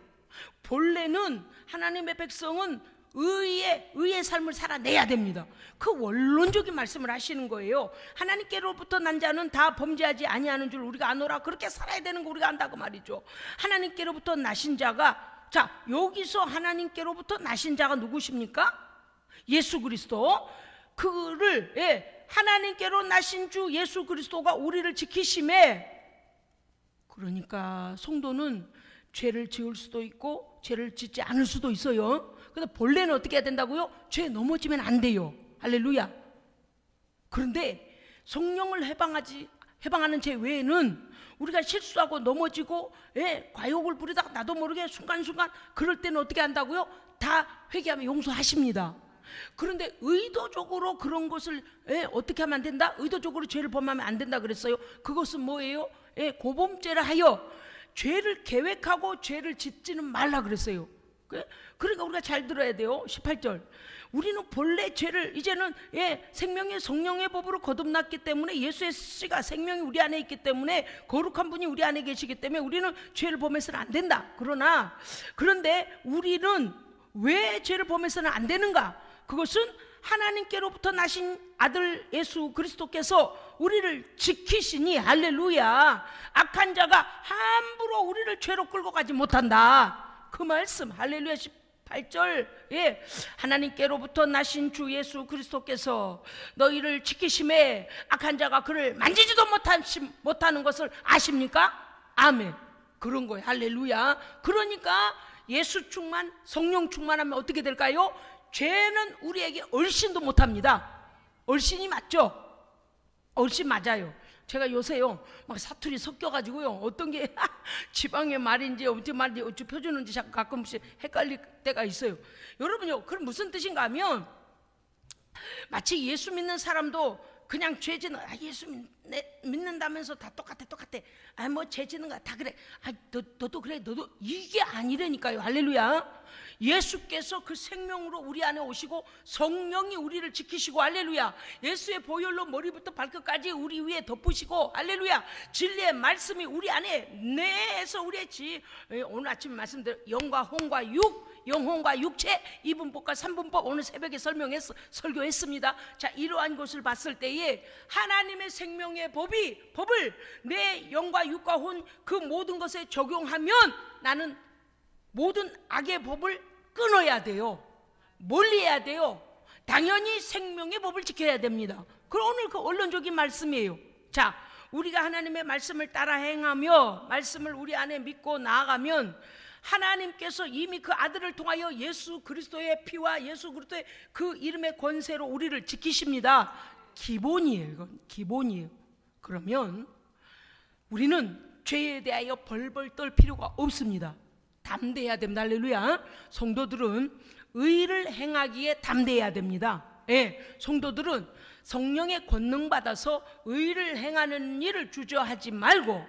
본래는 하나님의 백성은 의의 삶을 살아내야 됩니다. 그 원론적인 말씀을 하시는 거예요. 하나님께로부터 난 자는 다 범죄하지 아니하는 줄 우리가 아노라. 그렇게 살아야 되는 거 우리가 안다고 말이죠. 하나님께로부터 나신 자가, 자 여기서 하나님께로부터 나신 자가 누구십니까? 예수 그리스도. 그를 하나님께로 나신 주 예수 그리스도가 우리를 지키심에, 그러니까 성도는 죄를 지을 수도 있고 죄를 짓지 않을 수도 있어요. 근데 본래는 어떻게 해야 된다고요? 죄에 넘어지면 안 돼요. 할렐루야. 그런데 성령을 해방하는 죄 외에는 우리가 실수하고 넘어지고 과욕을 부리다가 나도 모르게 순간순간 그럴 때는 어떻게 한다고요? 다 회개하면 용서하십니다. 그런데 의도적으로 그런 것을 어떻게 하면 안 된다? 의도적으로 죄를 범하면 안 된다 그랬어요. 그것은 뭐예요? 고범죄를 하여 죄를 계획하고 죄를 짓지는 말라 그랬어요. 그러니까 우리가 잘 들어야 돼요. 18절. 우리는 본래 죄를 이제는 생명의 성령의 법으로 거듭났기 때문에, 예수의 씨가 생명이 우리 안에 있기 때문에, 거룩한 분이 우리 안에 계시기 때문에 우리는 죄를 범해서는 안 된다. 그런데 우리는 왜 죄를 범해서는 안 되는가? 그것은 하나님께로부터 나신 아들 예수 그리스도께서 우리를 지키시니, 할렐루야, 악한 자가 함부로 우리를 죄로 끌고 가지 못한다. 그 말씀, 할렐루야. 18절. 하나님께로부터 나신 주 예수 그리스도께서 너희를 지키심에 악한 자가 그를 만지지도 못하는 것을 아십니까? 아멘. 그런 거예요. 할렐루야. 그러니까 예수 충만, 성령 충만하면 어떻게 될까요? 죄는 우리에게 얼씬도 못합니다. 얼씬이 맞죠? 얼씬 맞아요. 제가 요새요 막 사투리 섞여가지고요, 어떤 게 지방의 말인지 어디 말인지 어찌 펴주는지 자꾸 가끔씩 헷갈릴 때가 있어요. 여러분요, 그럼 무슨 뜻인가 하면, 마치 예수 믿는 사람도 그냥 죄 짓는, 예수 믿는다면서 다 똑같아, 뭐 죄 짓는 거 다 그래, 너도 그래, 너도, 이게 아니라니까요. 할렐루야. 예수께서 그 생명으로 우리 안에 오시고 성령이 우리를 지키시고, 할렐루야, 예수의 보혈로 머리부터 발끝까지 우리 위에 덮으시고, 할렐루야, 진리의 말씀이 우리 안에 내에서 우리의 오늘 아침 말씀대로 영과 혼과 영혼과 육체, 2분법과 3분법 오늘 새벽에 설교했습니다. 자, 이러한 것을 봤을 때에 하나님의 생명의 법을 내 영과 육과 혼, 그 모든 것에 적용하면 나는 모든 악의 법을 끊어야 돼요. 멀리해야 돼요. 당연히 생명의 법을 지켜야 됩니다. 그럼 오늘 그 원론적인 말씀이에요. 자, 우리가 하나님의 말씀을 따라 행하며 말씀을 우리 안에 믿고 나아가면 하나님께서 이미 그 아들을 통하여 예수 그리스도의 피와 예수 그리스도의 그 이름의 권세로 우리를 지키십니다. 기본이에요. 이건 기본이에요. 그러면 우리는 죄에 대하여 벌벌 떨 필요가 없습니다. 담대해야 됩니다. 할렐루야. 성도들은 의를 행하기에 담대해야 됩니다. 성도들은 성령의 권능 받아서 의를 행하는 일을 주저하지 말고,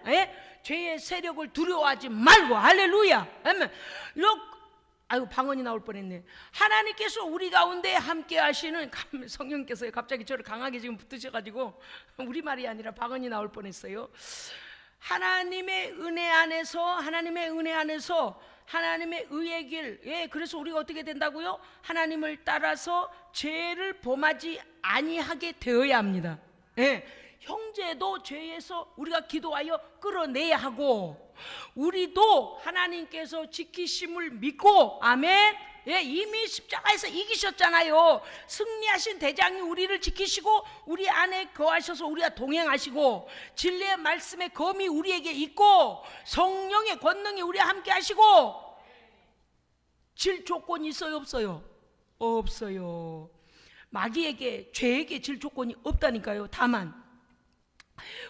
죄의 세력을 두려워하지 말고, 할렐루야. 아이고 방언이 나올 뻔했네. 하나님께서 우리 가운데 함께 하시는, 성령께서 갑자기 저를 강하게 지금 붙으셔가지고 우리말이 아니라 방언이 나올 뻔했어요. 하나님의 은혜 안에서 하나님의 의의 길, 그래서 우리가 어떻게 된다고요? 하나님을 따라서 죄를 범하지 아니하게 되어야 합니다. 형제도 죄에서 우리가 기도하여 끌어내야 하고, 우리도 하나님께서 지키심을 믿고, 아멘. 이미 십자가에서 이기셨잖아요. 승리하신 대장이 우리를 지키시고 우리 안에 거하셔서 우리와 동행하시고, 진리의 말씀의 검이 우리에게 있고 성령의 권능이 우리와 함께 하시고, 질 조건이 있어요, 없어요? 없어요. 마귀에게, 죄에게 질 조건이 없다니까요. 다만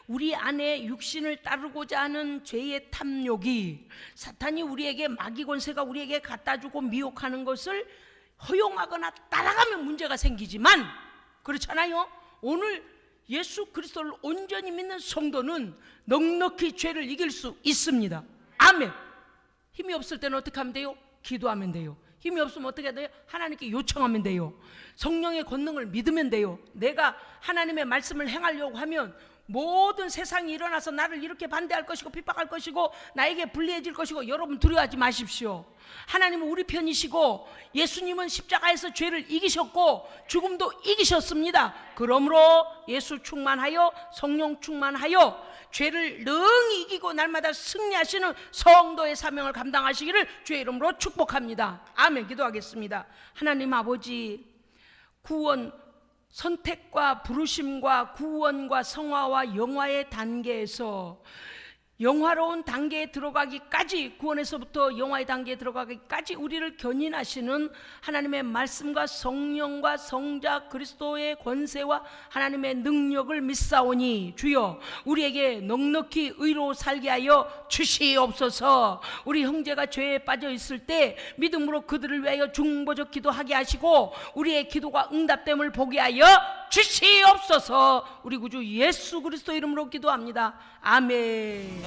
우리 안에 육신을 따르고자 하는 죄의 탐욕이, 사탄이 우리에게, 마귀 권세가 우리에게 갖다주고 미혹하는 것을 허용하거나 따라가면 문제가 생기지만, 그렇잖아요. 오늘 예수 그리스도를 온전히 믿는 성도는 넉넉히 죄를 이길 수 있습니다. 아멘. 힘이 없을 때는 어떻게 하면 돼요? 기도하면 돼요. 힘이 없으면 어떻게 돼요? 하나님께 요청하면 돼요. 성령의 권능을 믿으면 돼요. 내가 하나님의 말씀을 행하려고 하면 모든 세상이 일어나서 나를 이렇게 반대할 것이고 핍박할 것이고 나에게 불리해질 것이고, 여러분 두려워하지 마십시오. 하나님은 우리 편이시고 예수님은 십자가에서 죄를 이기셨고 죽음도 이기셨습니다. 그러므로 예수 충만하여 성령 충만하여 죄를 능히 이기고 날마다 승리하시는 성도의 사명을 감당하시기를 주의 이름으로 축복합니다. 아멘. 기도하겠습니다. 하나님 아버지, 구원, 선택과 부르심과 구원과 성화와 영화의 단계에서 영화로운 단계에 들어가기까지, 구원에서부터 영화의 단계에 들어가기까지 우리를 견인하시는 하나님의 말씀과 성령과 성자 그리스도의 권세와 하나님의 능력을 믿사오니 주여 우리에게 넉넉히 의로 살게 하여 주시옵소서. 우리 형제가 죄에 빠져 있을 때 믿음으로 그들을 위하여 중보적 기도하게 하시고 우리의 기도가 응답됨을 보게 하여 주시옵소서. 우리 구주 예수 그리스도 이름으로 기도합니다. 아멘.